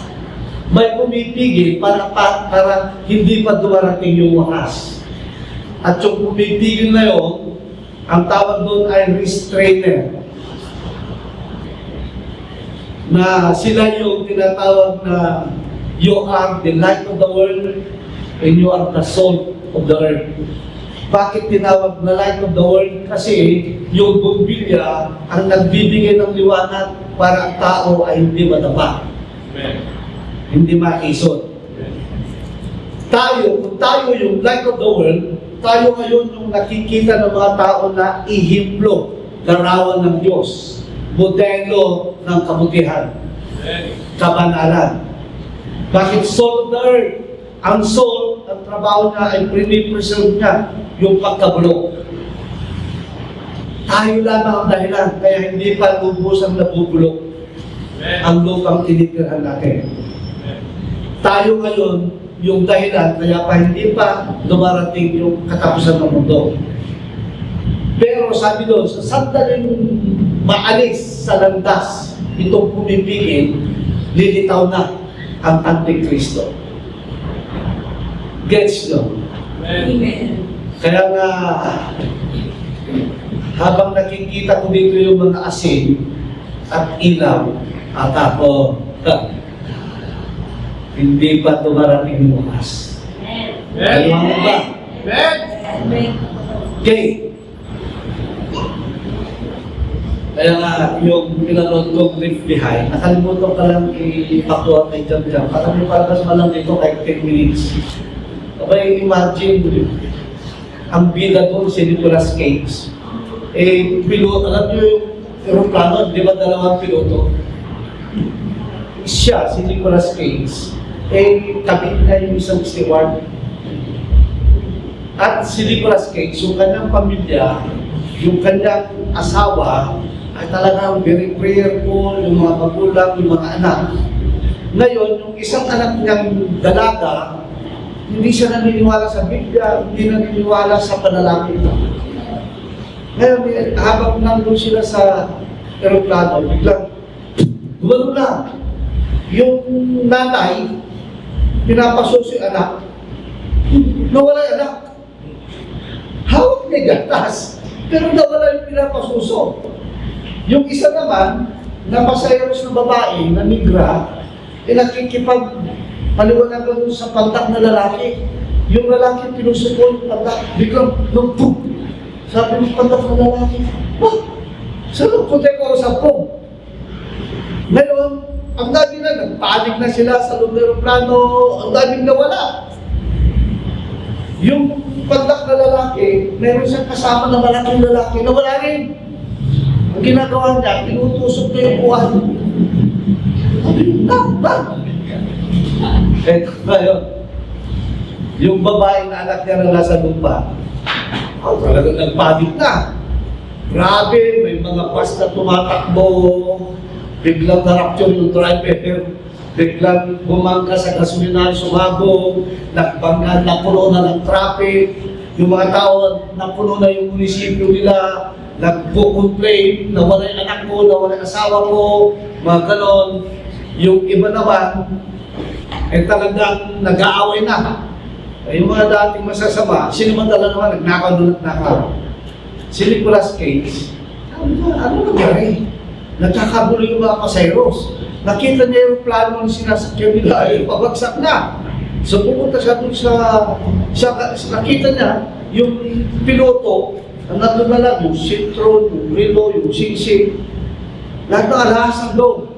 May pumipigil para hindi pa dumarating yung wakas. At yung pumipigil na yun, ang tawag doon ay restrainer. Na sila yung tinatawag na you are the light of the world and you are the salt of the earth. Bakit tinawag na light of the world? Kasi yung bumbilya ang nagbibigay ng liwanag para ang tao ay hindi madapa. Hindi makisot. Kung tayo yung light of the world, tayo ngayon yung nakikita ng mga tao na ihimlo, larawan ng Diyos, modelo ng kabutihan, kabanalan. Bakit salt of the earth? Ang salt, ang trabaho niya ay pre-preserve niya yung pagkabulok. Tayo lamang ang dahilan, kaya hindi pa lubusang nabubulok ang lupang tinitirhan natin. Tayo ngayon yung dahilan, kaya pa hindi pa dumarating yung katapusan ng mundo. Pero sabi doon, sa sandaling maalis sa landas, itong pumipigil, lilitaw na ang Antikristo. Gets nyo? Amen. Kaya nga, habang nakikita ko dito yung mga asin at ilaw, at ako, hindi pa dumarating yung wakas. Amen. Ano ba? Amen. Okay. Kaya nga, yung pinanood kong Leave Behind, nakalimutan ka lang i-pakuha kay John Jam. Parang may paragas malang dito kahit 10 minutes. Kapag imagine, ang bida doon si Nicolas Cage. Piloto, alam niyo yung aeroplano, di ba dalawang piloto? Siya, si Nicolas Cage, kapit na yung isang steward. At si Nicolas Cage, yung kanyang pamilya, yung kanyang asawa, ay talagang very prayerful, yung mga magulang, yung mga anak. Ngayon, yung isang anak niyang dalaga, hindi siya naniniwala sa Biblia, hindi naniniwala sa panalangin. Ngayon, habang nandun sila sa aeroplano, biglang gumano na. Yung nanay, pinapasos yung anak, nawala yung anak. Hawak may gatas, pero nawala yung pinapasuso. Yung isa naman, na pasayros na babae, na migra, nakikipag-paliwanagan doon sa pantak na lalaki. Yung lalaki, pinusuko yung pantak, biglang, boom! Sabi ng pantak na lalaki, saan ang puti ko sa pong? Ngayon, ang dami na, nagpanik na sila sa loob ng aeroplano, ang daming nawala. Yung pantak na lalaki, meron siyang kasama na malaking lalaki, nawala rin. Ang ginagawa niya, tinutusok niya yung buwan. Eto ngayon, yung babae na anak niya na nasa lupa, talagang nagpanik na. Grabe, may mga bus na tumatakbo, biglang na-rapture yung driver, biglang bumangka sa gasolinahan, sumabog, nagbangga, napuno na ng traffic, yung mga tao, napuno na yung munisipyo nila, nagpo-complain, nawala yung anak ko, nawala yung asawa ko, mga ganon. Yung iba naman, talagang nag-aaway na. Yung mga dating masasama, sinimantala naman, nagnakaw doon at nakaw. Si Nicolas Cage, ano nangyari? Nagkakagulo yung mga pasayros. Nakita niya yung plano ng sinasakyan nila, ay pabagsak na. So pumunta siya doon nakita niya yung piloto, ang nandun na lang, yung Citroen, yung Rilo, yung Singsing, lahat ng alahas ng loob.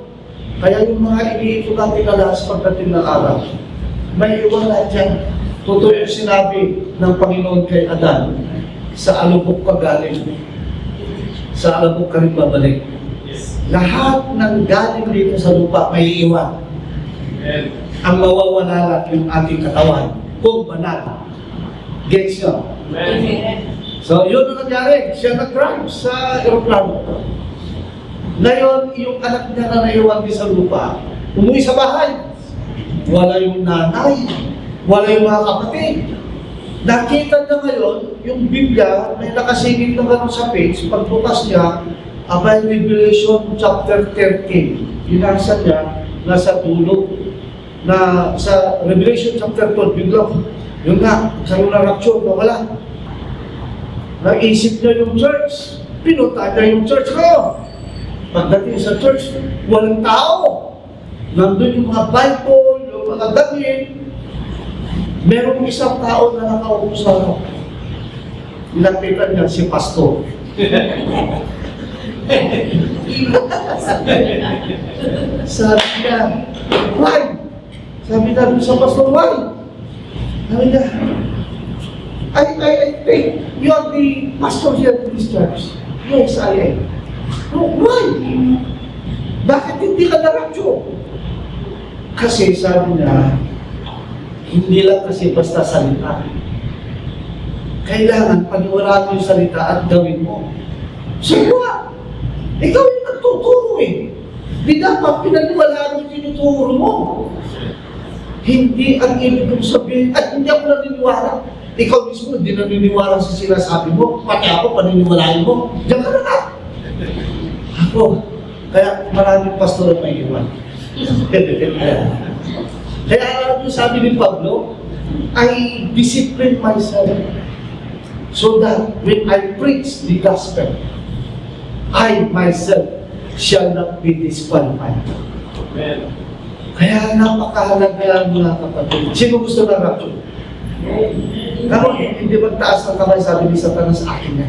Kaya yung mga iniipon natin alahas pagdating ng araw, may iwan na dyan. Totoo yung sinabi ng Panginoon kay Adan, sa alubok ka galing, sa alubok ka rin babalik. Lahat ng galing dito sa lupa may iwan. Ang mawawala lang yung ating katawan, kung banal. Gets nyo? So, yun ang nangyari. Siya nag-drive sa aeroplano. Ngayon, yung anak niya na naiwan din sa lupa, umuwi sa bahay. Wala yung nanay, wala yung mga kapatid. Nakita niya ngayon, yung Biblia, may nakasingit na gano'n sa page, pagbukas niya, about Revelation chapter 13. Binasa niya, nasa dulo, na sa Revelation chapter 12, biglang, yun nga, sa lunar rapture, wala. Naisip niya yung church, pinunta niya yung church ngayon. Pagdating sa church, walang tao. Nandun yung mga Bible, yung mga damit. Merong isang tao na nakaupo sa harap. Nilapitan niya si pastor. Sabi niya, why? Sabi niya dun sa pastor, why? Sabi niya, I think you are the pastor here in this church. Yes, I am. No, why? Bakit hindi ka na-rapture? Kasi sabi niya, hindi lang kasi basta salita. Kailangan paniwalaan mo yung salita at gawin mo. So what? Ikaw yung nagtuturo eh. Di dapat pinaniwalaan mo yung tinuturo mo. Hindi ang ibig kong sabihin, at hindi ako naniniwala. Ikaw mismo, hindi naniniwala sa sinasabi mo. Pati ako, paniniwalain mo. Diyan ka na nga. Ako, kaya maraming pastor ang may iwan. Kaya alam mo, sabi ni Pablo, I discipline myself so that when I preach the gospel, I myself shall not be disqualified. Amen. Kaya napakahalaga mga kapatid. Sino gusto ng rapture? Pero hindi magtaas ng kamay, sabi ni Satanas, akin na.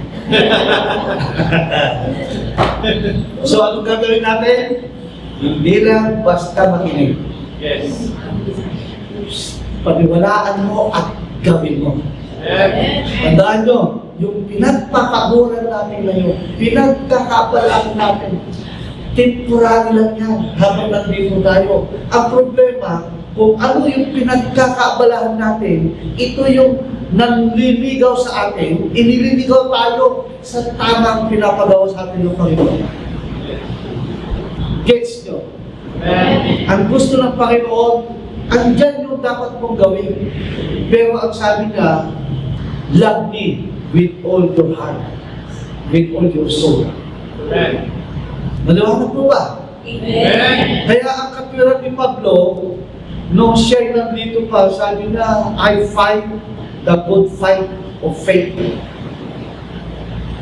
So, anong gagawin natin? Hindi lang basta makinig. Yes. Paniwalaan mo at gawin mo. Tandaan nyo, yung pinagpakaburan natin ngayon, pinagkakabalaan natin, temporary lang yan habang nandito tayo. Ang problema, kung ano yung pinagkakabalahan natin, ito yung nanliligaw sa atin, inililigaw tayo sa tamang pinapagawa sa atin ng Panginoon. Gets nyo? Ang gusto ng Panginoon, andyan yung dapat mong gawin. Pero ang sabi niya, love me with all your heart, with all your soul. Amen. Maliwanag mo ba? Amen. Kaya ang katwiran ni Pablo, nung siya nandito pa, sabi na, I fight the good fight of faith.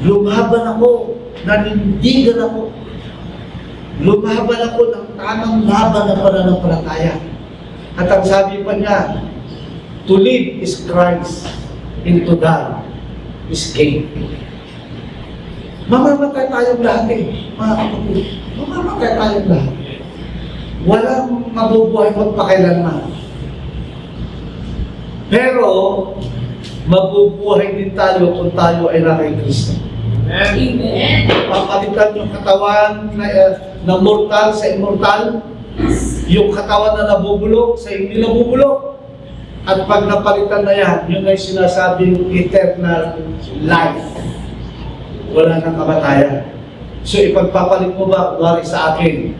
Lumaban ako, nanindigan ako. Lumaban ako ng tamang laban ng pananampalataya. At ang sabi pa niya, to live is Christ, and to die is gain. Mamamatay tayong lahat eh, mga kapatid. Mamamatay tayong lahat. Walang mabubuhay magpakailanman. Pero, mabubuhay din tayo kung tayo ay na kay Kristo. Amen. Papalitan yung katawan na mortal sa immortal, yung katawan na nabubulok sa hindi nabubulok. At pag napalitan na yan, yun ay sinasabing eternal life. Wala nang kamatayan. So ipagpapalit mo ba, kunwari sa akin,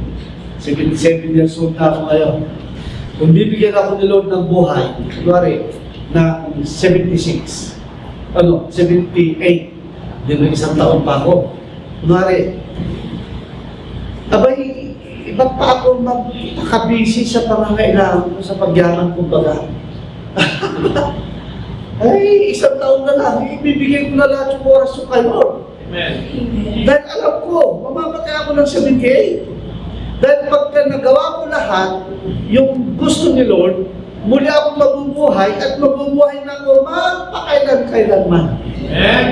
77 years old na ako ngayon. Kung bibigyan ako ni Lord ng buhay, kunwari, na 76, 78, di ba isang taon pa ako. Kunwari, abay, iba pa ako magpakabisi sa pangangailangan ko sa pagyaman ko baga. Ay, isang taon na lang, ibibigay ko na lahat yung oras ko kay Lord. Amen. Dahil alam ko, mamamatay ako ng 78. Dahil pagka nagawa ko lahat, yung gusto ni Lord, muli akong mabubuhay at mabubuhay na ako magpakailan-kailanman. Amen.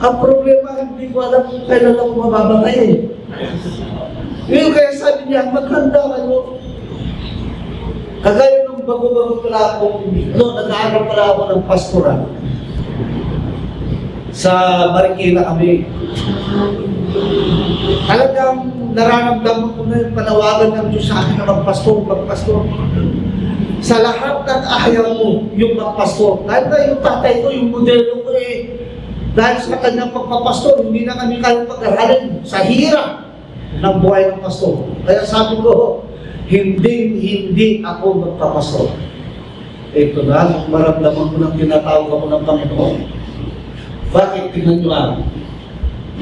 Ang problema, hindi ko alam kung kailan ako mamamatay eh. Ngayon kaya sabi niya, maghanda kayo. Kagaya nung bago-bago pala ako, nag-aaral pala ako ng pastoral. Sa Marikina kami. Talagang nararamdaman ko na yung panawagan ng Diyos sa akin na magpastor. Sa lahat ng ayaw mo, yung magpastor. Dahil na yung tatay ko, yung modelo ko eh. Dahil sa kanyang pagpapastor, hindi na kami kayong pag-aralin sa hirap ng buhay ng pastor. Kaya sabi ko, hindi ako magpapastor. Ito na, maramdaman ko ng tinatawag ako ng Panginoon. Bakit? Tingnan nyo lang.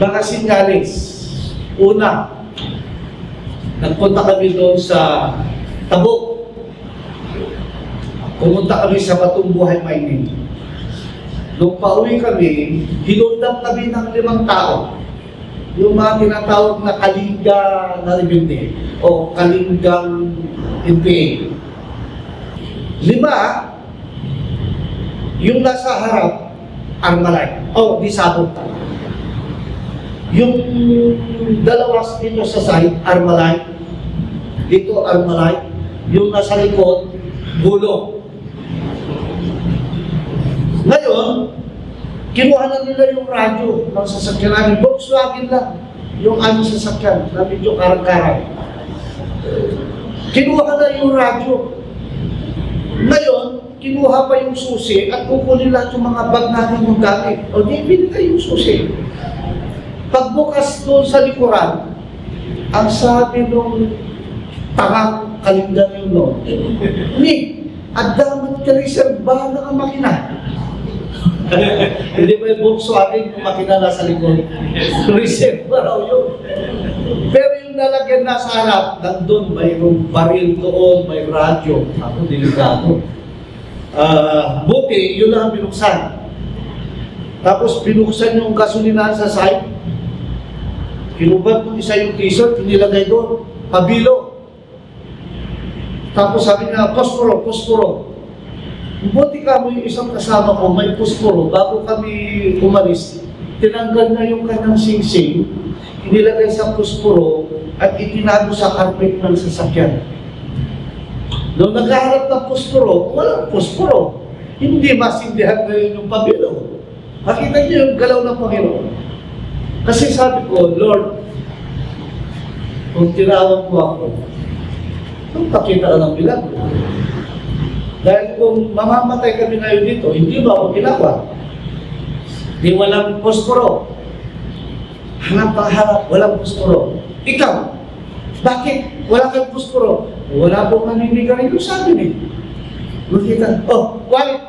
Mga sinyalis. Una, nagpunta kami doon sa Tabuk. Pumunta kami sa Batong Buhay Mining. Nung pauwi kami, hinundang kami ng 5 tao. Yung mga tinatawag na Kalinga na rebelde o Kalinggang NPA. 5, yung nasa harap, Armalite. Disabot. Yung 2 dito sa side, Armalite. Dito, Armalite. Yung nasa likod, Gulo. Ngayon, kinuha na nila yung radyo ng sasakyan namin. Volkswagen lang. Yung aming sasakyan na medyo karang-karang. Kinuha na yung radyo. Ngayon, kinuha pa yung susi at kukunin lahat yung mga bag natin yung gamit. O di, binigay yung susi. Pagbukas doon sa likuran, ang sabi nung tangang Kalinga yun noon, Nick, adamat ka reserva na ang makina. Hindi ba yung Volkswagen yung makina nasa likod? Reserva raw yun. Pero yung nalagyan nasa harap, nandun, mayroong baril doon, may radyo. Ako, delikado. Buti, yun lang ang binuksan. Tapos binuksan yung gasolinahan sa side. Kinubad ng isa yung t-shirt, inilagay doon, pabilo. Tapos sabi niya, posporo. Buti ka mo yung isang kasama ko, may pusporo, bago kami umalis, tinanggal na yung kanyang singsing, inilagay sa pusporo, at itinago sa carpet ng sasakyan. Noong naghahanap ng pusporo, walang pusporo. Hindi masindihan ngayon yung pabilo. Makita niyo yung galaw ng Panginoon. Kasi sabi ko, Lord, kung tinawag mo ako, kung pakita ka ng milagro. Dahil kung mamamatay kami ngayon dito, hindi ba ako ginawa? Di walang posporo. Hanap ang harap, walang posporo. Ikaw, bakit wala kang posporo? Wala pong naninigarilyo sa amin eh. Makita, oh, wallet.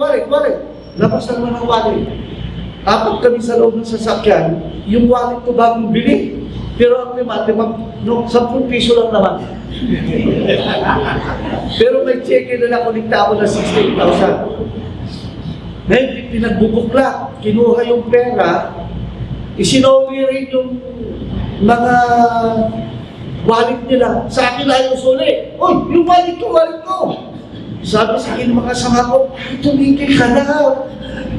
Labas naman ang wallet. Apat kami sa loob ng sasakyan, yung wallet ko bagong bili. Pero ang no, 10 piso lang naman. Pero may cheque na nakulikta ako na 68,000. Ngayon, pinagbubukla, kinuha yung pera, isinawi rin yung mga wallet nila. Sa akin na yung suli. Oy, yung wallet ko! Sabi sa akin mga kasama ko, tumigil ka na.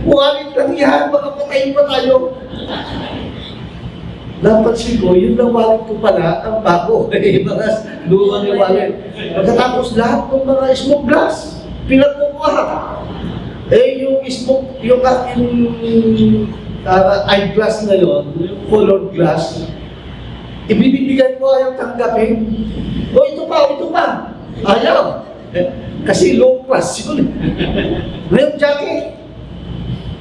Wallet lang yan, baka patayin pa tayo. Napansin ko, yun lang wallet ko pala, ang bago. Mga lumang yung wallet. Pagkatapos lahat ng mga smoke glass, pinagkukuha. Yung smoke, yung aking eyeglass na yun, yung colored glass, ibibigay ko ayaw tanggapin. Ito pa. Ayaw. Kasi low class yun. Ngayon jacket.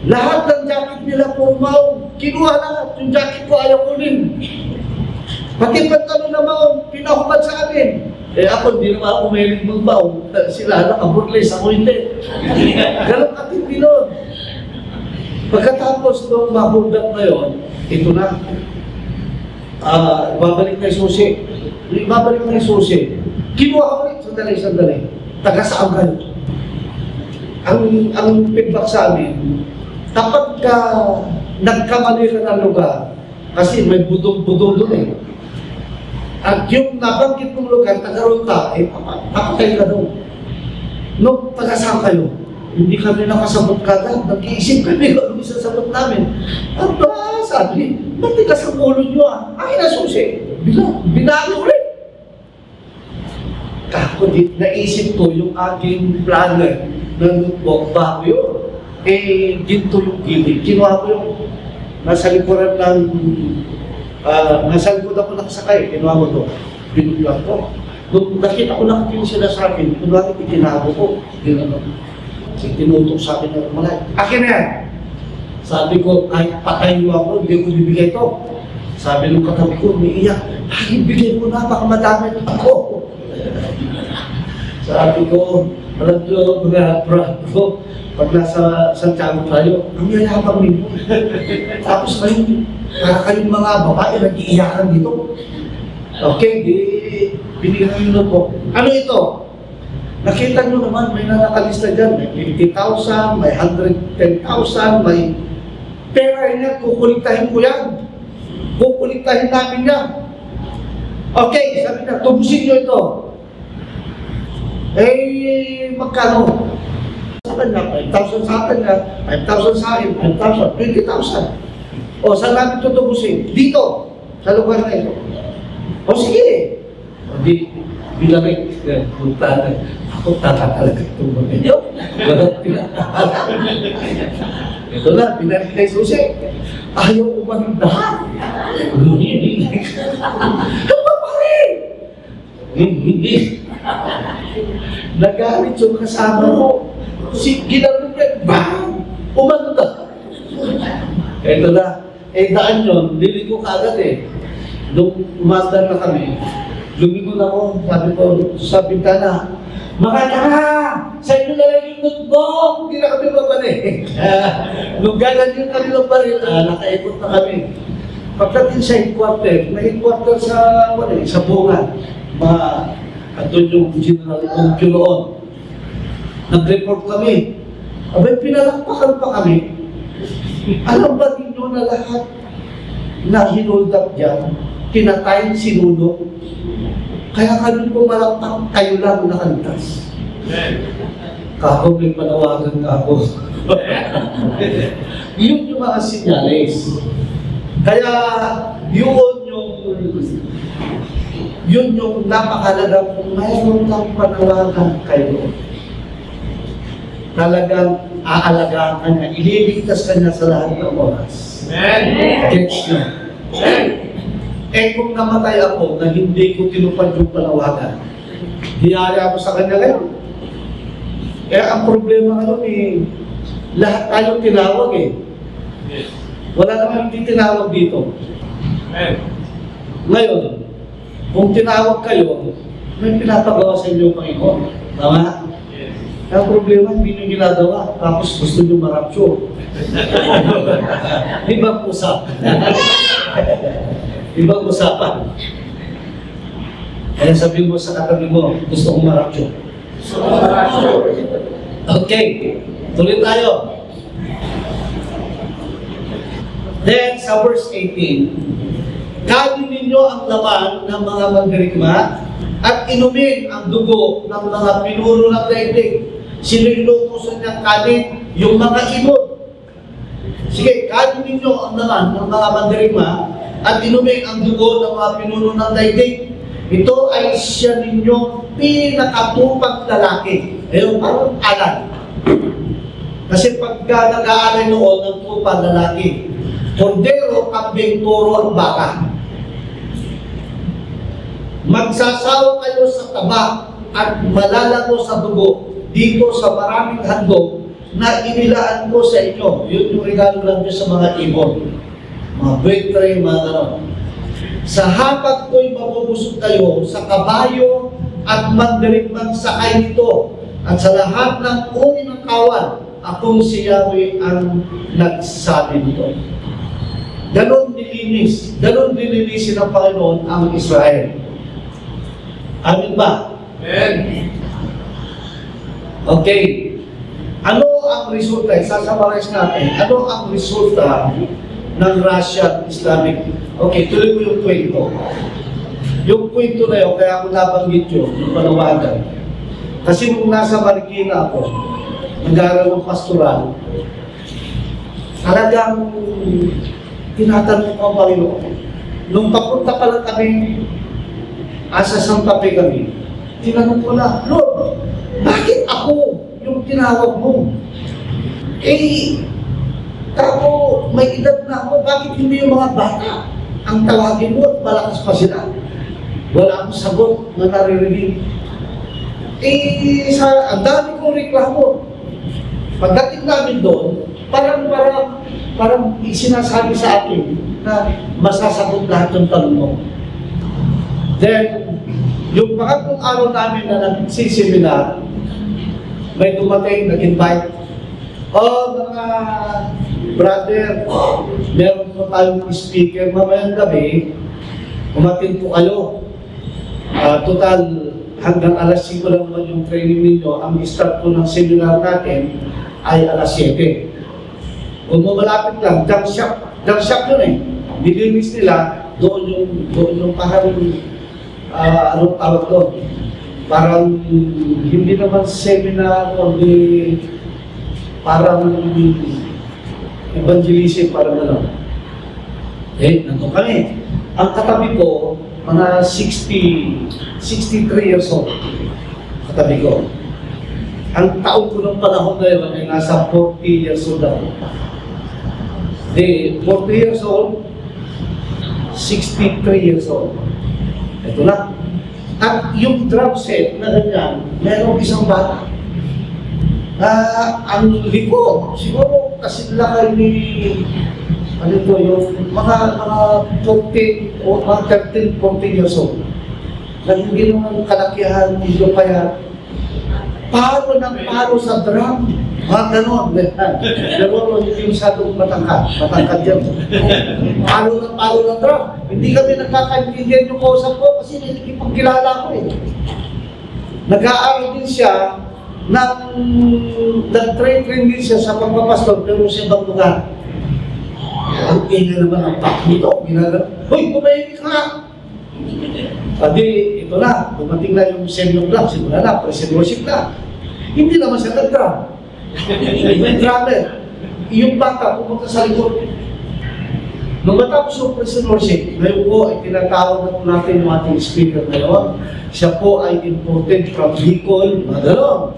Lahat ng jacket nila formaw. Kinuha lahat. Yung jacket ko ayaw kunin. Pati pantalo na maong, pinahubad sa amin. Ako, hindi naman ako may magbaw. Sila nakaburles, ako hindi. Ganun katindi nun. Pagkatapos nung ma-hold up na yun, ito na. Babalik na yung susi. Kinuha ko ulit. Sandali. Taga saan kayo? Ang feedback sa amin, kapag ka nagkamali ka ng lugar, kasi may budong-budong doon eh. At yung nabanggit mong lugar, taga-runta, papatay ka doon. No, taga saan kayo? Hindi kami nakasabot kagad. Nag-iisip kami kung ano isasabot namin. Sabi, matigas ang ulo nyo ah. Akin na susi. Binalo ulit. Kako, naisip ko yung aking planner na notebook bago yun. Ginto yung gilid. Kinuha ko yung nasa likuran ng nasa likod ako nakasakay. Kinuha ko ito. Binuglan ko. Nung nakita ko nakatingin sila sa akin, kunwari itinago ko. Tinutok sa akin ng malay. Akin na yan! Sabi ko, kahit patayin mo ako, hindi ko bibigay ito. Sabi nung katabi ko, umiiyak, bigay mo na, baka madami ako. Sabi ko, alam ko, mga brad ko, pag nasa Santiago tayo, ang yayabang nito. Tapos kayong mga babae, nag-iiyakan dito. Okay, binigyan nyo na po. Ano ito? Nakita nyo naman, may nanakalista dyan. May 50,000, may 110,000, may pera niya, kukuliktahin ko yan. Kukuliktahin namin yan. Okay, sabi na, tubusin nyo ito. Magkano? Sa kanya, 5,000 sa kanya, 5,000 sa akin, 5,000, 20,000. O, saan namin tutubusin? Dito, sa lugar na ito. O, sige. O, bilangin, punta na. Ako tatakalag itong mga inyo. Ito na, binalik na yung susi. Ayaw umandahan. Ano ba rin? Hindi. Nagalit yung kasama mo. Ginagod niya, bang! Umanda. Ito na. Daan yun, liligo ka agad eh. Nung umanda na kami, lumingon ako, sabi ko sa bintana, mga tanga! Sa inyo na lang yung notebook! Hindi na kami babalik. Nung ganan yung kanilang baril, nakaikot na kami. Pagdating sa headquarter, may headquarter sa bunga. Andun yung general kong Kiloon. Nag-report kami. Abay, pinalakpakan pa kami. Alam ba ninyo na lahat na hinold up dyan, pinatay, sinunog? Kaya kami pumalakpak, kayo lang nakaligtas. Kako, may panawagan ka ako. Yun yung mga sinyales. Kaya, yun yung napakalaga kung mayroon kang panawagan kayo. Talagang aalagaan ka niya, ililigtas ka niya sa lahat ng oras. Amen. Gets niyo? Kung namatay ako na hindi ko tinupad yung panawagan, hiyari ako sa kanya ngayon. Kaya ang problema lahat tayo tinawag eh. Yes. Wala naman hindi tinawag dito. Amen. Ngayon, kung tinawag kayo, may pinapagawa sa inyo, Panginoon. Tama? Yes. Kaya ang problema, hindi nyo ginagawa. Tapos gusto nyo marapture. Ibang usapan. Ibang usapan. Kaya sabihin mo sa katabi mo, gusto kong marapture. Okay. Tuloy tayo. Then, sa verse 18, kanin ninyo ang laman ng mga mandirigma at inumin ang dugo ng mga pinuno ng daigdig. Sino inutusan niyang kanin? Yung mga ibon. Sige, kanin ninyo ang laman ng mga mandirigma at inumin ang dugo ng mga pinuno ng daigdig. Ito ay siya ninyong pinakatupang lalaki. Ayun, parang alay. Kasi pagka nag-aalay noon ng tupang lalaki, kordero, kambing, toro, at baka. Magsasawa kayo sa taba at malalago sa dugo dito sa maraming handog na inilaan ko sa inyo. Yun yung regalo lang nyo sa mga ibon. Mga buwetray, mga gano'n. Sa hapat ko'y mabubusog kayo sa kabayo at mandirigmang sakay nito. At sa lahat ng uri ng kawan, akong si Yahweh ang nagsabi nito. Ganon nilinisin ng Panginoon ang Israel. Amin ba? Amen. Okay. Ano ang resulta? Isasamarise natin. Ano ang resulta ng Russian Islamic? Okay, tuloy ko yung kwento. Yung kwento na yun, kaya ako nabanggit yun, yung panawagan. Kasi nung nasa Marikina ako, nag-aaral ng pastoral, talagang tinatanong ko ang Panginoon. Nung papunta pa lang kami, asa Santa Fe kami, tinanong ko na, Lord, bakit ako yung tinawag mo? Ako, may edad na ako, bakit hindi yung mga bata ang tawagin mo at malakas pa sila? Wala akong sagot na naririnig. Ang dami kong reklamo. Pagdating namin doon, parang sinasabi sa akin na masasagot lahat ng tanong mo. Then, yung pangatlong araw namin na nagsiseminar, may dumating, nag-invite, mga brother, meron po tayong speaker mamayang gabi, umatin po kayo. Total, hanggang alas 5 lang naman yung training ninyo. Ang start po ng seminar natin ay alas 7. Kung malapit lang, jump shop yun eh. Nilinis nila, doon yung parang, anong tawag doon? Parang, hindi naman seminar, kundi parang evangelism, parang gano'n. Nandun kami. Ang katabi ko, mga 63 years old. Katabi ko. Ang taon ko ng panahon na yun ay nasa 40 years old ako. 40 years old, 63 years old. Ito na. At yung drum set na ganyan, merong isang bata. Ang likod, siguro kasi lakay ni yung mga 14 o mga 13, 14 years old. Hindi naman kalakihan, medyo kaya paro ng paro sa drum. Mga ganon. Pero hindi masyadong matangkad yan. Paro ng drum. Hindi kami nagkakaintindihan yung kausap ko kasi nakikipagkilala ko eh. Nag-aaral din siya nag-train din siya sa pagpapastor pero sa ibang lugar. Ang ina naman ang pak nito. Hoy, pumayag ka! Sabi, ito na, dumating na yung senior lang, simula na, present worship na. Hindi naman siya nag-drum. May drummer. Yung bata, pumunta sa likod. Nung matapos yung praise and worship, ngayon po ay tinatawag na po natin yung ating speaker ngayon. Siya po ay imported from Bicol, Magalang.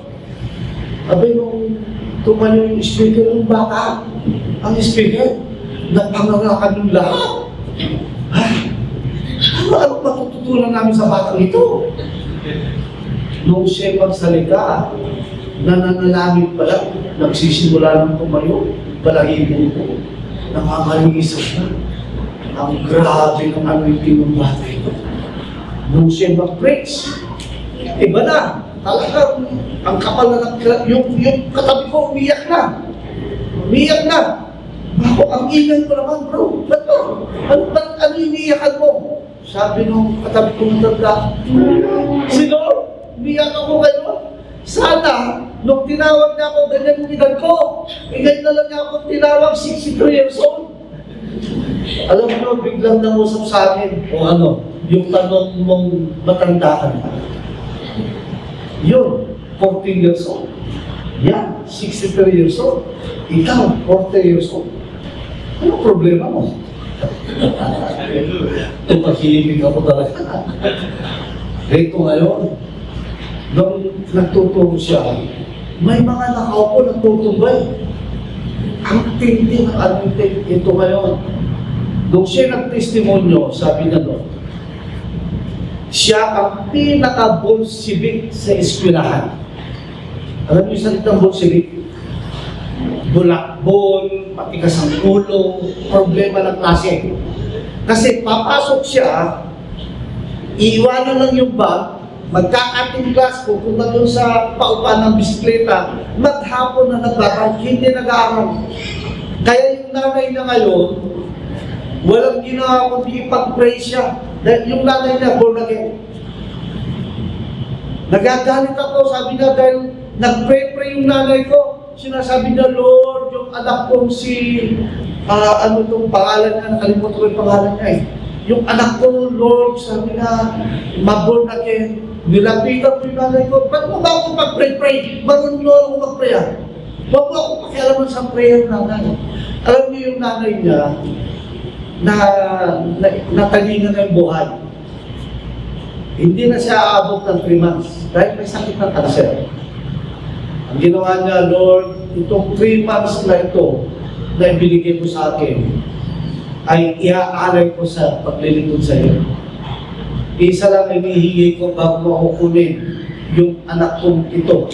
Abay, nung tumayo yung speaker ng bata, ang speaker, napangangakan ng lahat. Ano matututunan namin sa batang ito? Nung siya magsalita, nananalangin pala, nagsisimula ng tumayo, balahibo ko, nakakaligisap na. Ang grabe ng anointing ng bata ito. Nung siya mag-preach, iba na. Talagang, ang kapal na yung katabi ko, umiyak na. Umiyak na. Ako, ang ingay ko naman, bro. Ba't to? Ano iniiyakan mo? Sabi nung katabi kong tanda, si Lord, umiyak ako kayo. Sana, nung tinawag niya ako, ganyan yung edad ko. Ngayon na lang niya ako tinawag, 63 years old. Alam mo, biglang nangusap sa akin, o ano, yung tanong mong matanda ka na. Yun, 14 years old. Yan, 63 years old. Ikaw, 40 years old. Anong problema mo? Tumahimik ako talaga. Ito ngayon, nung nagtuturo siya, may mga nakaupo nagtutumbay. Ang tindi ng anointing ito ngayon. Nung siya nagtestimonyo, sabi na doon, siya ang pinaka-Bolshevik sa eskwelahan. Alam niyo yung salitang Bolshevik? Bulakbol, matigas ang ulo, problema ng klase. Kasi papasok siya, iiwanan lang yung bag, magkakating class, pupunta doon sa paupahan ng bisikleta, maghapon na nagbabag, hindi nag-aaral. Kaya yung nanay na ngayon, walang ginawa kundi ipag-pray siya. Dahil yung nanay niya, born again. Nagagalit ako, sabi niya, dahil nag-pray-pray yung nanay ko. Sinasabi niya, Lord, yung anak kong si, ano itong pangalan niya, nakalimutan ko yung pangalan niya eh. Yung anak ko, Lord, sabi niya, ma-born again. Nilapitan ko yung nanay ko, ba't mo ba ako mag-pray-pray? Marunong ako mag-pray ah. Huwag mo ako pakialaman sa prayer nanay. Alam niyo yung nanay niya, natalingan na yung buhay. Hindi na siya aabot ng 3 months dahil may sakit ng cancer. Ang ginawa niya, Lord, itong 3 months na ito na ibinigay mo sa akin ay iaalay ko sa paglilingkod sa iyo. Isa lang ay hinihingi ko bago mo ako kunin yung anak kong ito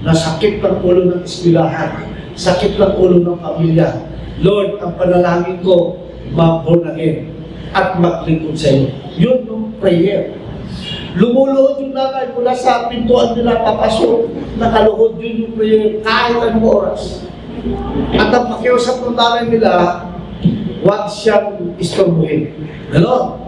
na sakit ng ulo ng eskwelahan, sakit ng ulo ng pamilya. Lord, ang panalangin ko, ma-born again at maglingkod sa iyo. Yun yung prayer. Lumuluhod yung nanay mula sa pintuan nila papasok, nakaluhod yun yung prayer kahit anong oras. At ang pakiusap ng nanay nila, huwag siyang istorbuhin. Ganon.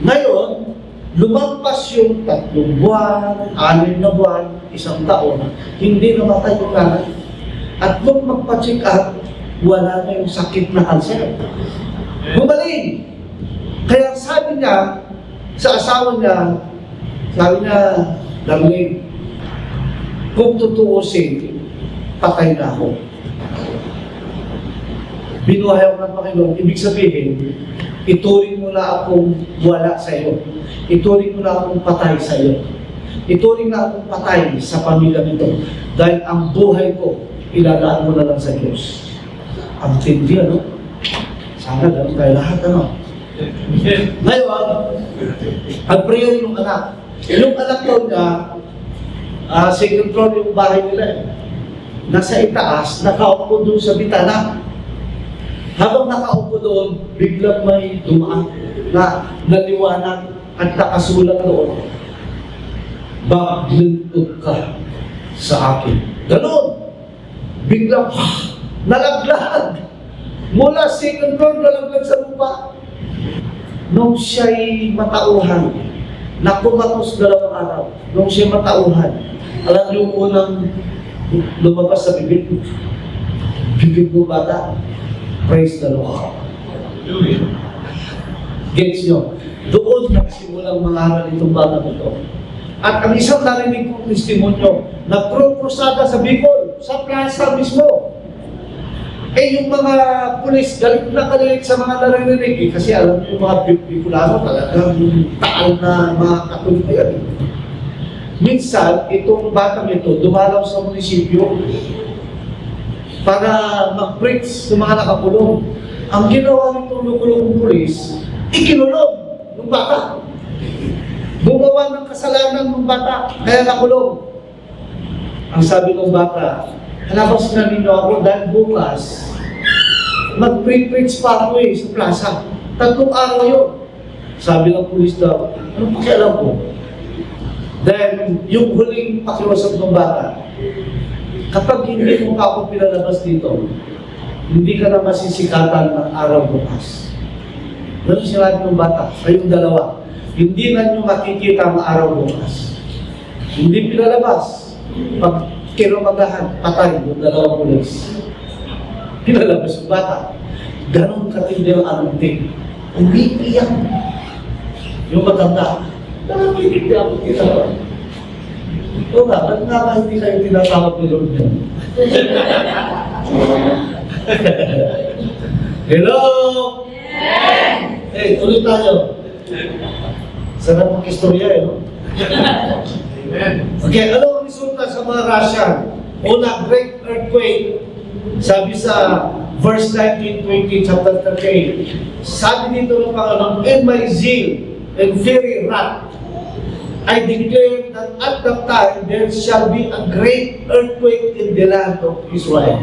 Ngayon, lumampas yung 3 buwan, 6 na buwan, 1 taon, hindi namatay yung nanay. At nung magpa-check up, wala na yung sakit na cancer. Gumaling! Kaya sabi niya, sa asawa niya, sabi niya, Darling, kung tutuusin, patay na ako. Binuhay ako ng Panginoon. Ibig sabihin, ituring mo na akong wala sa iyo. Ituring mo na akong patay sa iyo. Ituring na akong patay sa pamilya nito. Dahil ang buhay ko, ilalaan mo na lang sa Diyos. Ang tindi, ano? Sana ganun kayo lahat, ano? Ngayon, ang prayer yung anak. Yung anak ko niya, second floor yung bahay nila. Nasa itaas, nakaupo doon sa bitana. Habang nakaupo doon, biglang may dumaan na naliwanag at nakasulat doon. Maglingkod ka sa akin. Ganon. Biglang, nalaglag. Mula second floor, nalaglag sa lupa. Nung siya'y matauhan, na kumatos 2 araw, nung siya'y matauhan, alam yung unang lumabas sa bibig mo bata, praise the Lord. Gets nyo? Doon nagsimulang mangaral itong bata nito. At ang isang narinig kong testimonyo nagpro-krusada sa Bicol, sa plaza mismo. Eh yung mga pulis, galit na galit sa mga naririnig. Kasi alam niyo yung mga Bicolano talagang taal na mga Katoliko yan. Minsan, itong batang ito, dumalaw sa munisipyo para mag-preach sa mga nakakulong. Ang ginawa nitong lukulong pulis, ikinulong ng bata. Gumawa ng kasalanan ng bata, kaya nakulong. Ang sabi ng bata, halabas na ninyo ako dahil bukas, mag-preach pa ako sa plaza. 3 araw yun. Sabi ng pulis daw, ano pakialam ko? Then, yung huling pakiusap ng bata, kapag hindi mo ka ako pinalabas dito, hindi ka na masisikatan ng araw bukas. Ganun sinabi ng bata, kayong dalawa, hindi na nyo makikita ang araw bukas. Hindi pinalabas. Pag kinumagahan, patay yung dalawang pulis. Pinalabas yung bata. Ganon katindi ang anunting. Umiiyak. Yung matanda, nakikita ako kita. Oo nga, ba't nga ba hindi kayo tinatawag ni Lord yan? Hello? Eh, tuloy tayo. Sarap ang istorya eh, no? Amen. Okay, ano ang resulta sa mga Russian? Una, great earthquake. Sabi sa verse 19-20, chapter 38. Sabi dito ng Panginoon, in my zeal and very wrath, I declare that at that time there shall be a great earthquake in the land of Israel.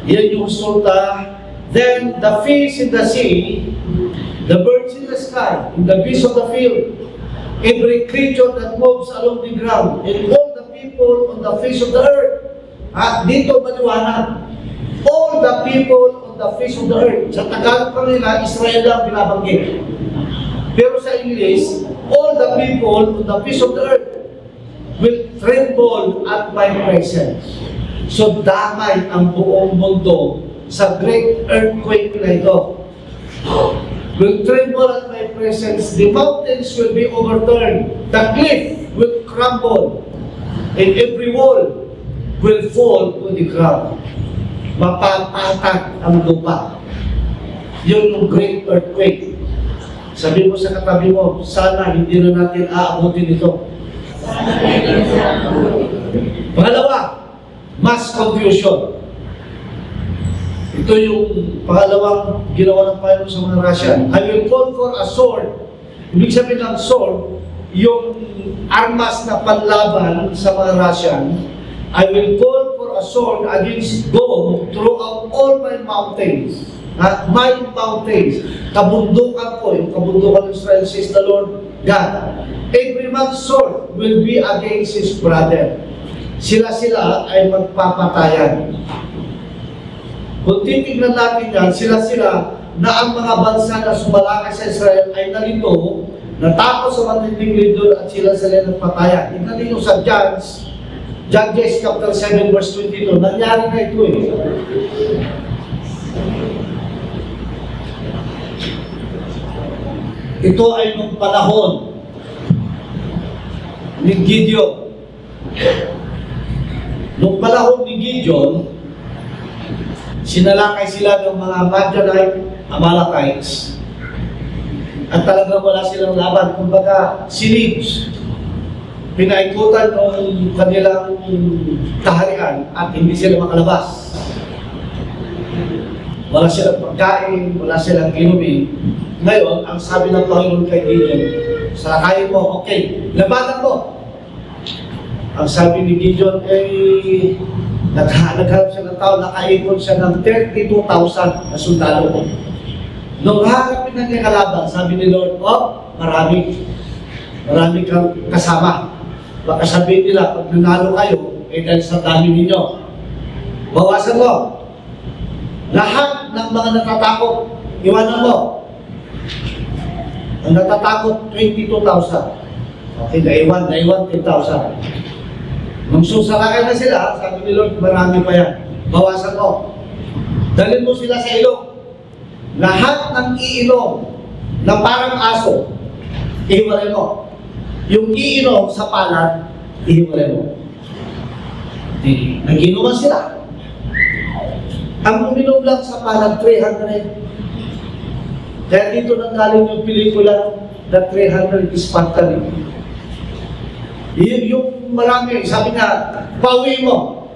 Yan yung resulta. Then the fish in the sea, the birds in the sky, and the beasts of the field, every creature that moves along the ground, and all the people on the face of the earth. Dito maliwanag. All the people on the face of the earth. Sa Tagalog kanila, Israel lang binabanggit. Pero sa English, all the people on the face of the earth will tremble at my presence. So damay ang buong mundo sa great earthquake na ito. Will tremble at my presence. The mountains will be overturned. The cliff will crumble. And every wall will fall to the ground. Mapapatag ang lupa. Yun yung great earthquake. Sabi mo sa katabi mo, sana hindi na natin aabutin ito. Pangalawa, mass confusion. Ito yung pangalawang ginawa ng Panginoon sa mga Russian. I will call for a sword. Ibig sabihin ng sword, yung armas na panlaban sa mga Russian. I will call for a sword against them throughout all my mountains. My mountains. Kabundukan ko, yung kabundukan ng Israel, says the Lord God. Every man's sword will be against his brother. Sila-sila ay magpapatayan. Kung titignan natin yan, sila-sila na ang mga bansa na sumalakay sa Israel ay nalito, natakot sa matinding lindol at sila-sila nagpatayan. Tignan ninyo sa Judges chapter 7 verse 22, nangyari na ito eh. Ito ay nung panahon ni Gideon. Nung panahon ni Gideon, sinalakay sila ng mga Madianite, Amalekites, at talagang wala silang laban. Kumbaga, siege. Pinaikutan ng kanilang kaharian at hindi sila makalabas. Wala silang pagkain, wala silang inumin. Ngayon, ang sabi ng Panginoon kay Gideon, salakayin mo, okay, labanan mo. Ang sabi ni Gideon ay naghanap siya ng tao, nakaipon siya ng 32,000 na sundalo. Nung harapin na niya kalaban, sabi ni Lord, oh, marami kang kasama. Baka sabihin nila, pag nanalo kayo, eh dahil sa dami ninyo. Bawasan mo. Lahat ng mga natatakot, iwanan mo. Ang natatakot, 22,000. Okay, naiwan 10,000. Nung susalakay na sila, sabi ni Lord, marami pa yan. Bawasan mo. Dalhin mo sila sa ilog. Lahat ng iinom na parang aso, ihiwalay mo. Yung iinom sa palad, Ihiwalay mo. Nag-inuman sila. Ang uminom lang sa palag, 300. Kaya dito nanggaling yung pelikula na 300 is Pantali. Yung marami, sabi nga, pauwi mo.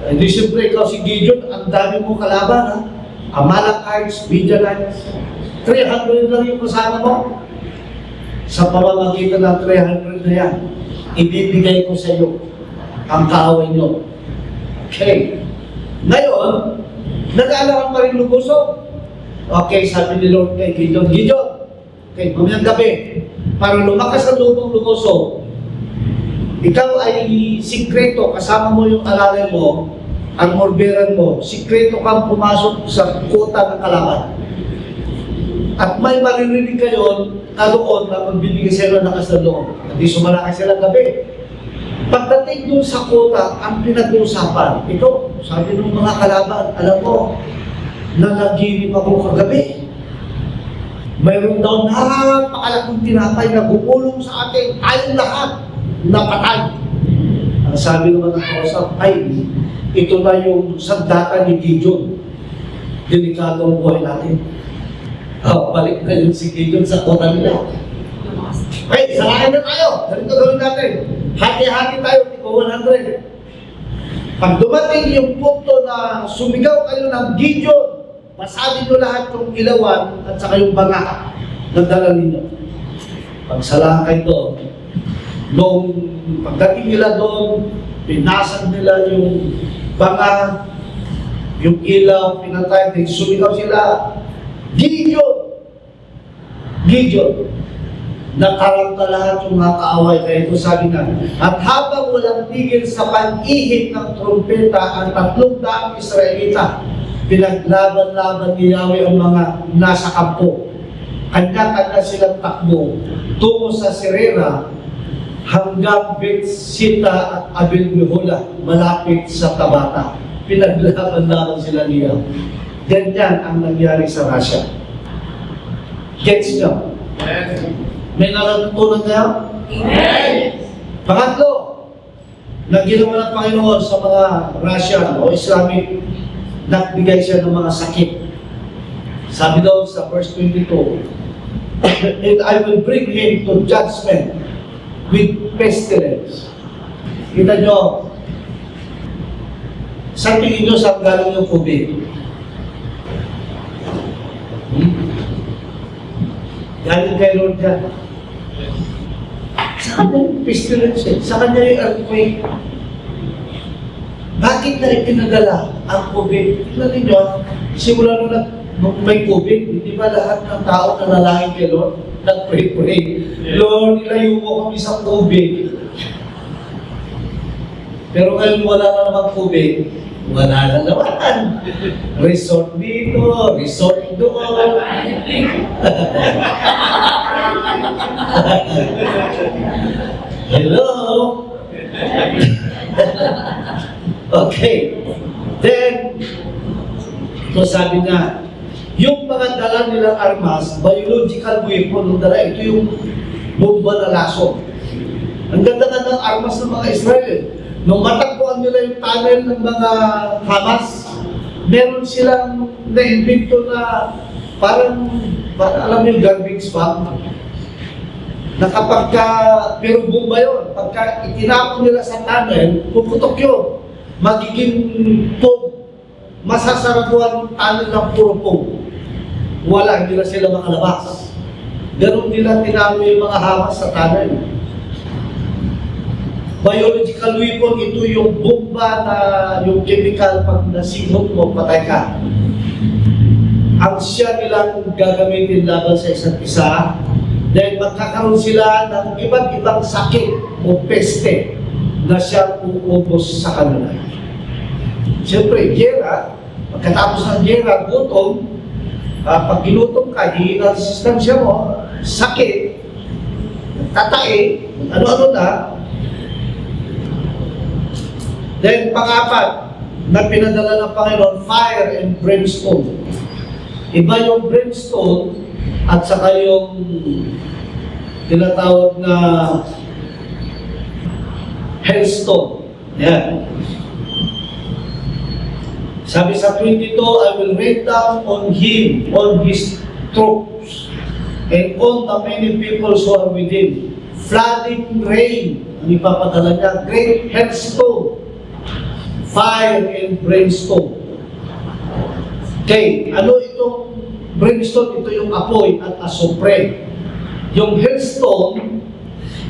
Hindi siyempre ikaw si Gideon, ang dami mo kalaban, ha? Amalekites, Midianites, 300 lang yung kasama mo. Sa pamamagitan ng 300 na yan, ibibigay ko sa iyo ang kaaway nyo. Okay. Ngayon, nag-aalaman pa rin lumusog. Okay, sabi ni Lord kay Gideon, okay, mamayang gabi, para lumakas ang lubong lumusog, ikaw ay sikreto, kasama mo yung alalay mo, ang morberan mo, sikreto kang pumasok sa kota ng kalaban. At may maririnig kayo na doon na magbibigay sila ng lakas na loob. Hindi sumalakay sila gabi. Pagdating doon sa kota, ang pinag-uusapan, ito, sabi ng mga kalaban, alam mo, nanaginip ako kagabi. Mayroon daw napakalaking tinapay na gumulong sa atin, tayong lahat napatay. Ang sabi naman ng kausap, ay, ito na yung sandata ni Gideon. Delikado ang buhay natin. Balik na yun si Gideon sa kota nila. Okay, salahin na tayo. Ganito gawin natin. Hati-hati tayo, tipo 100. Pag dumating yung punto na sumigaw kayo ng Gideon, masabi nyo lahat yung ilawan at saka yung banga na dala ninyo. Pagsalakay doon, noong pagdating nila doon, pinasag nila yung banga, yung ilaw, pinatay, sumigaw sila, Gideon! Gideon! Nakaranta lahat yung mga kaaway. Kaya ito sabi nga, at habang walang tigil sa pag-ihip ng trumpeta ang 300 Israelita, pinaglaban-laban ni Yahweh ang mga nasa kampo. Kanya-kanya silang takbo tungo sa Serera hanggang Betsita at Abel-Mehola, malapit sa Tabata. Pinaglaban-laban sila niya. Ganyan ang nangyari sa Russia. Gets nyo? May natutunan kayo? Amen! Pangatlo, na ginawa ng Panginoon sa mga Russian o Islamic, nagbigay siya ng mga sakit. Sabi daw sa verse 22, and I will bring him to judgment with pestilence. Kita nyo, sa tingin nyo saan galing yung COVID? Galing kay Lord yan. Sa kanya yung pestilence, sa kanya yung earthquake. Bakit na ipinadala ang COVID? Tignan ninyo, simula nung may COVID, hindi ba lahat ng tao na nalangin kay Lord? Nag-pray-pray. Lord, ilayo mo kami sa COVID. Pero ngayon wala na naman COVID, wala na naman. Resort dito, resort doon. Hello? Okay. Then, ito sabi nga, yung mga dala nilang armas, biological weapon ng dala, ito yung bomba na laso. Ang ganda ng armas ng mga Israel. Nung matagpuan nila yung tunnel ng mga Hamas, meron silang na-invento na parang alam mo yung garbage bag, na kapag pero bomba yun, pagka itinapon nila sa tunnel, puputok yun, magiging pog, masasaraduan yung tunnel ng puro pog. Wala, hindi na sila makalabas. Ganun nila tinamo yung mga Hamas sa tunnel. Biological weapon, ito yung bomba na yung chemical pag nasinghot mo, patay ka. Ang siya nilang gagamitin laban sa isa't isa, dahil magkakaroon sila ng iba't ibang sakit o peste na siya uubos sa kanila. Siyempre, gera, pagkatapos ng gera, gutom, pag ginutom ka, hihina ang sustansya mo, sakit, tatae, ano-ano na. Then, pang-apat, na pinadala ng Panginoon, fire and brimstone. Iba yung brimstone at saka yung tinatawag na hailstone. Yan. Sabi sa 22, I will rain down on him, on his troops, and on the many people who are with him. Flooding rain, ang ipapadala niya, great hailstone, fire and brimstone. Okay, ano itong brimstone? Ito yung apoy at asupre. Yung hailstone,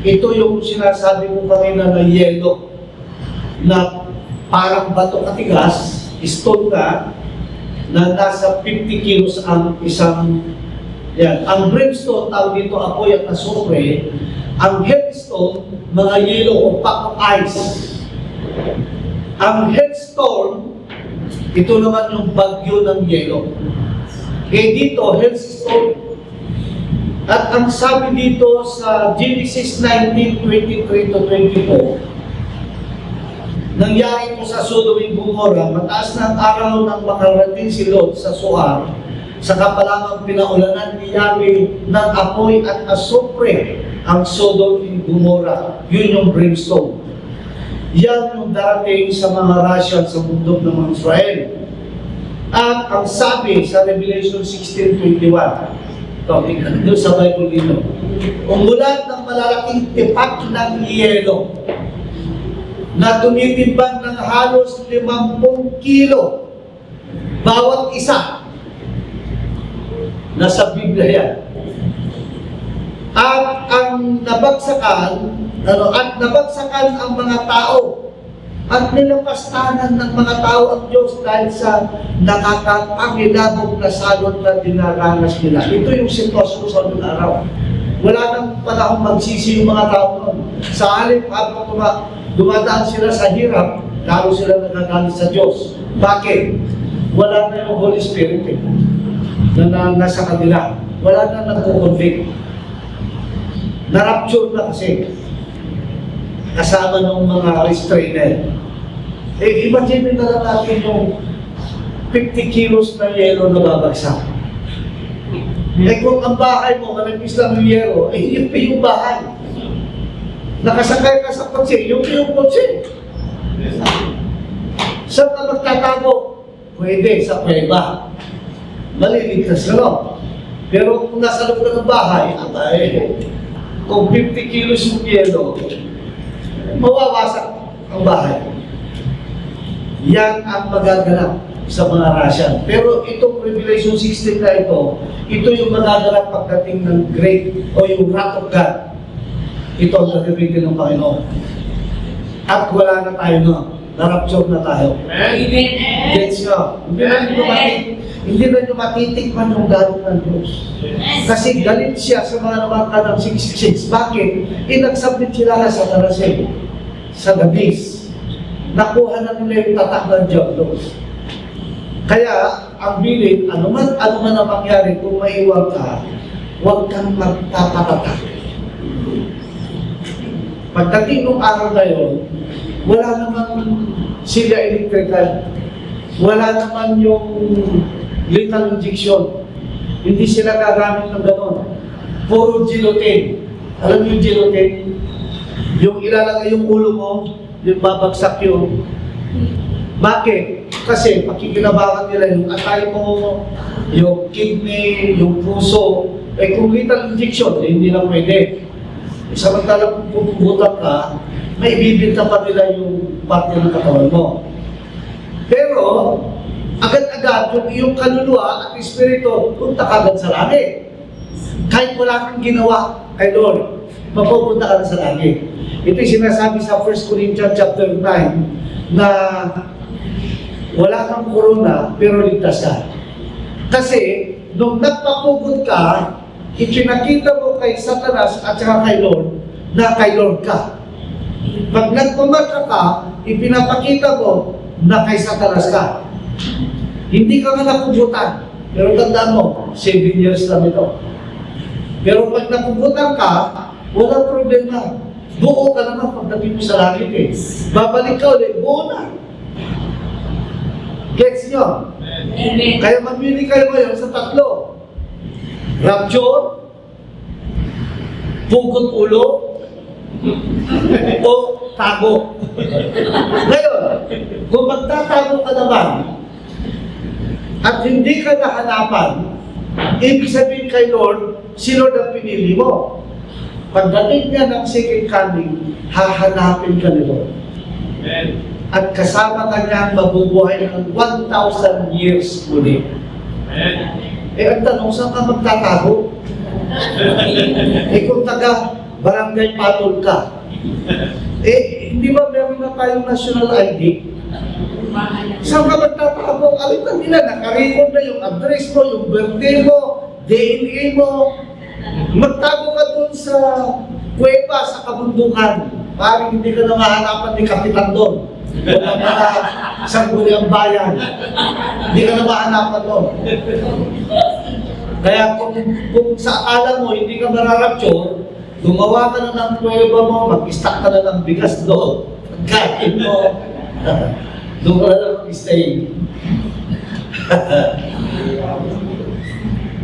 ito yung sinasabi ko kanina na yelo, na parang bato katigas, stone na nasa 50 kilos ang isang, yan. Ang brimstone, tawag dito apoy at asupre. Ang hailstone, mga yelo o pack of ice. Ang hailstorm, ito naman yung bagyo ng yelo. Kaya dito, hailstorm. At ang sabi dito sa Genesis 19:23 to 24, nangyari ito sa Sodom and Gomorrah, mataas na ang araw nang makarating si Lot sa Suar, sa kapalamang pinaulanan ni Yahweh ng apoy at asupre ang Sodom and Gomorrah. Yun yung brimstone. Yan yung darating sa mga Russian sa mundo ng mga Israel. At ang sabi sa Revelation 16:21, doon sa Bible dito, umulan ng malalaking tipak ng yelo na tumitimbang ng halos 50 kilo bawat isa. Nasa Biblia yan. At ang nabagsakan, nabagsakan ang mga tao at nilapastanan ng mga tao ang Diyos dahil sa nakakapangilabog na salot na dinaranas nila. Ito yung sitwasyon sa unang araw. Wala nang panahon magsisi yung mga tao nun. Sa halip, habang dumadaan sila sa hirap, lalo sila nagagalit sa Diyos. Bakit? Wala na yung Holy Spirit na nasa kanila. Wala na nagko-convict. Na-rapture na kasi. Kasama ng mga restrainer. Imagine na lang natin yung 50 kilos na yelo na babagsak. Kung ang bahay mo, managpis lang yung yelo, yun pa yung bahay. Nakasakay ka sa kotse, yung kotse. Saan ka magtatago? Pwede, sa kuweba. Maliligtas ka, no? Pero kung nasa loob ka ng bahay, kung 50 kilos yung yelo, mawawasak ang bahay. Yan ang magaganap sa mga Russian. Pero itong Revelation 16 na ito yung magaganap pagdating ng great o yung wrath of God. Ito ang gagamitin ng Panginoon. At wala na tayo na. Na-rapture na tayo. Amen. Gets nyo? Hindi na nyo matitikman yung galit ng Diyos. Kasi galit siya sa mga namangka ng 666. Bakit? Inagsubmit sila na sa Tarasel, sa Gabis. Nakuha na nila yung tatak ng Diyos. Kaya, ang bilin, ano man ang mangyari kung maiwan ka, huwag kang magpapatatak. Pagdating ng araw na yun, wala naman sila electrical, wala naman yung lethal injection. Hindi sila gagamit ng gano'n. Puro gelatin. Alam niyo yung gelatin? Yung ilalagay yung ulo mo, yung babagsak yun. Bakit? Kasi pakikinabangan nila yung atay mo, yung kidney, yung puso. Kung lethal injection, hindi na pwede. Samantalang kung pupubutak ka, may ibibinta pa nila yung parte ng katawan mo. Pero, agad-agad yung iyong kaluluwa at espiritu, punta ka agad sa langit. Kahit wala kang ginawa kay Lord, mapupunta ka na sa langit. Ito yung sinasabi sa 1 Corinthians chapter 9 na wala kang corona pero ligtas ka. Kasi, nung nagpapugod ka, ipinakita mo kay Satanas at saka kay Lord na kay Lord ka. Pag nagpamata ka, ipinapakita mo na kay Satanas ka. Hindi ka nga napugutan. Pero tandaan mo, 7 years lang ito. Pero pag napugutan ka, walang problema. Buo ka naman pagdating mo sa langit eh. Babalik ka ulit, buo na. Gets nyo? Amen. Kaya mamili kayo ngayon sa tatlo. Rapture, pugot ulo, O tago. Ngayon, kung magtatago ka naman at hindi ka nahanapan, ibig sabihin kay Lord, si Lord ang pinili mo. Pagdating niya ng second coming, hahanapin ka ni Lord. Amen. At kasama ka niya mabubuhay ng 1,000 years muli. Amen. Ang tanong, saan ka magtatago? Kung taga Barangay Patol ka, hindi ba meron na tayong national ID? Saan ka magtatago? Alam na nila, nakarecord na yung address mo, yung birthday mo, DNA mo. Magtago ka dun sa kuweba, sa kabundukan. Parang hindi ka na mahanapan ni Kapitan doon. O ng mga Sangguniang Bayan. Hindi ka na mahanapan doon. Kaya kung sa akala mo, hindi ka mararapture, gumawa ka na ng kuweba mo, mag-stock ka na ng bigas doon. Pagkain mo, doon ka na lang mag-stay.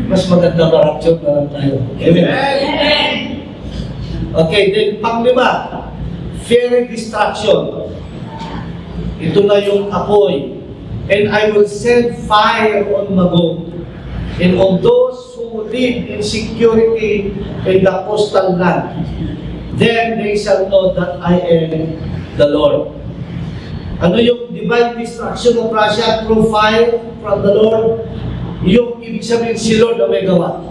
Mas maganda ma-rapture na lang tayo. Amen. Okay, then pang-5, fiery destruction. Ito na yung apoy. And I will send fire on Magog, and on those who live in security in the coastal land. Then they shall know that I am the Lord. Ano yung divine destruction of Russia through fire from the Lord? Yung ibig sabihin si Lord na may gawa.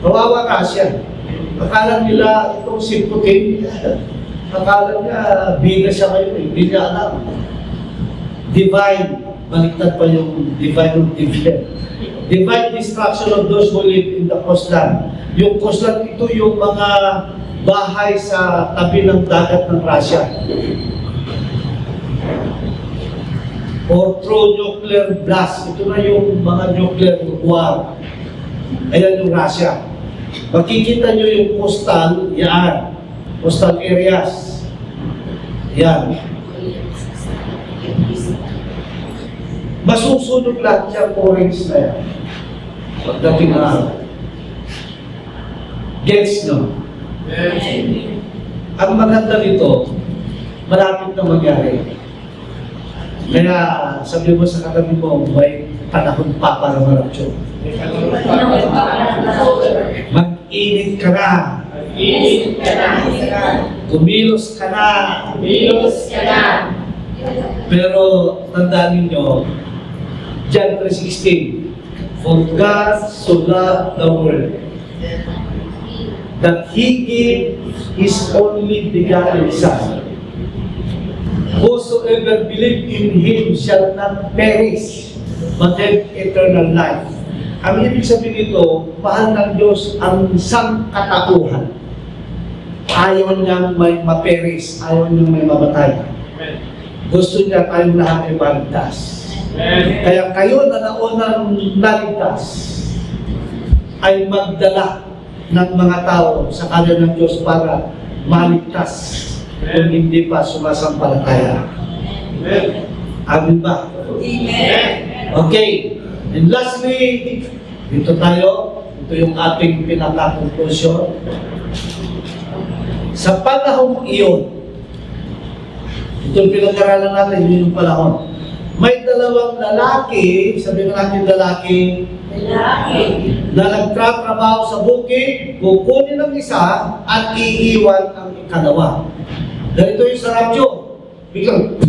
Kawawa Russia. Akala nila itong si Putin, akala niya bida siya ngayon, hindi niya alam. Divine, baliktad pa yung divine divine. Divine destruction of those who live in the coastland. Yung coastland, ito yung mga bahay sa tabi ng dagat ng Russia. Or through nuclear blast. Ito na yung mga nuclear war. Ayan yung Russia. Makikita nyo yung coastal, yan. Coastal areas. Yan. Masusunog lahat yung orange na yan. Pagdating na gets nyo. Ang maganda nito, malapit na mangyari. Kaya sabi mo sa katabi mo, may panahon pa para marapsyon. Mag-init ka na. Kumilos ka na. Pero tandaan ninyo, John 3:16, for God so loved the world that He gave His only begotten Son. Whosoever believe in Him shall not perish, but have eternal life. Ang ibig sabihin nito, mahal ng Diyos ang sangkatauhan. Ayaw niyang may ma-perish, ayaw niyang may mamatay. Gusto niya tayong lahat ay maligtas. Kaya kayo na naunang naligtas ay magdala ng mga tao sa kanya ng Diyos para maligtas kung hindi pa sumasampalataya. Amen ba? Amen. Okay. And lastly, dito tayo. Ito yung ating pinaka-conclusion. Sa panahong iyon, itong pinag-aralan natin, yun yung panahon. May dalawang lalaki, sabihin natin lalaki, na nagtatrabaho sa bukid, kukunin ang isa at iiwan ang ikalawa. Ganito yung sa radyo. Biglang,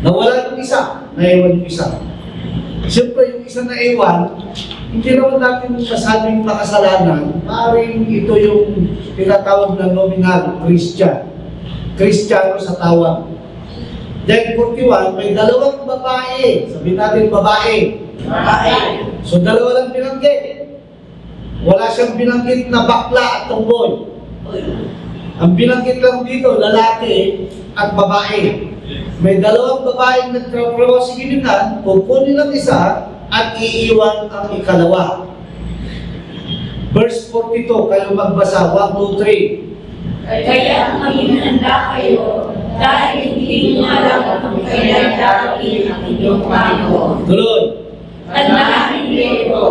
nawala yung isa, naiwan yung isa. Siyempre yung isa na iwan, hindi naman natin masabing makasalanan, maaaring ito yung tinatawag na nominal Christian. Kristiyano sa tawag. Then 41, may dalawang babae. Sabihin natin babae. So dalawa lang binanggit. Wala siyang binanggit na bakla at tomboy. Ang binanggit lang dito, lalaki at babae. May dalawang babaeng nagtrabaho sa gilinan, pupunin ang isa at iiwan ang ikalawa. Verse 42, kayo magbasa, 1, 2, 3. Kaya maging handa kayo dahil hindi nyo alam kung kailan darating ang inyong Panginoon. Tuloy. Tandaan niyo ito,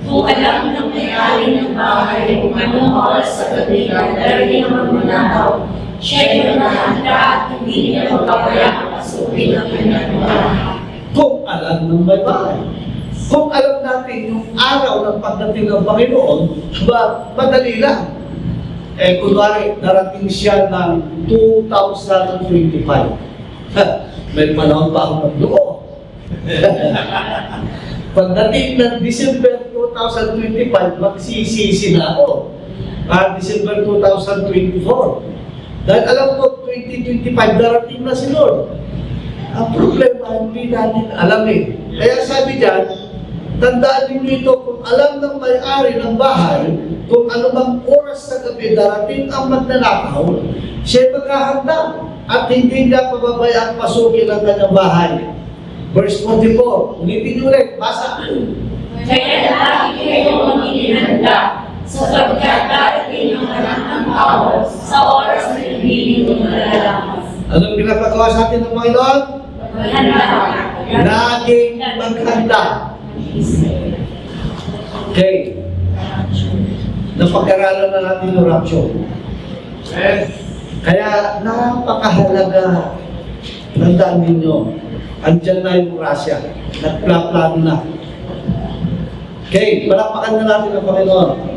Kung alam ng may-ari ng bahay kung anong oras sa gabi na darating ang magnanakaw, siya'y magahanda at hindi niya magpapayak pasukin ang kanyang bahay. Kung alam ng may bahay. Kung alam natin yung araw ng pagdating ng Panginoon, madali lang. Kunwari, narating siya ng 2025. May panahon pa ako nagluko. Pagdating ng December 2025, magsisisi na ako. December 2024. Dahil alam ko, 2025, darating na si Lord. Ang problema, hindi natin alam eh. Kaya sabi dyan, tandaan ninyo ito, kung alam ng may-ari ng bahay, kung anumang oras sa gabi darating ang magnanakaw, siya maghahanda at hindi niya pababayaan pasukin ang kanyang bahay. Verse 44, ulitin nyo ulit, basa. Kaya lagi kayong maghihanda, sapagkat darating ang anak ng tao sa oras na hindi nyo malalaman. Anong pinapagawa sa atin ng Panginoon? Laging maghanda. Okay. Napag-aralan na natin yung rapture. Kaya napakahalaga, tandaan ninyo, andyan na yung Russia. Nagplaplano na. Okay, palakpakan na natin ang Panginoon.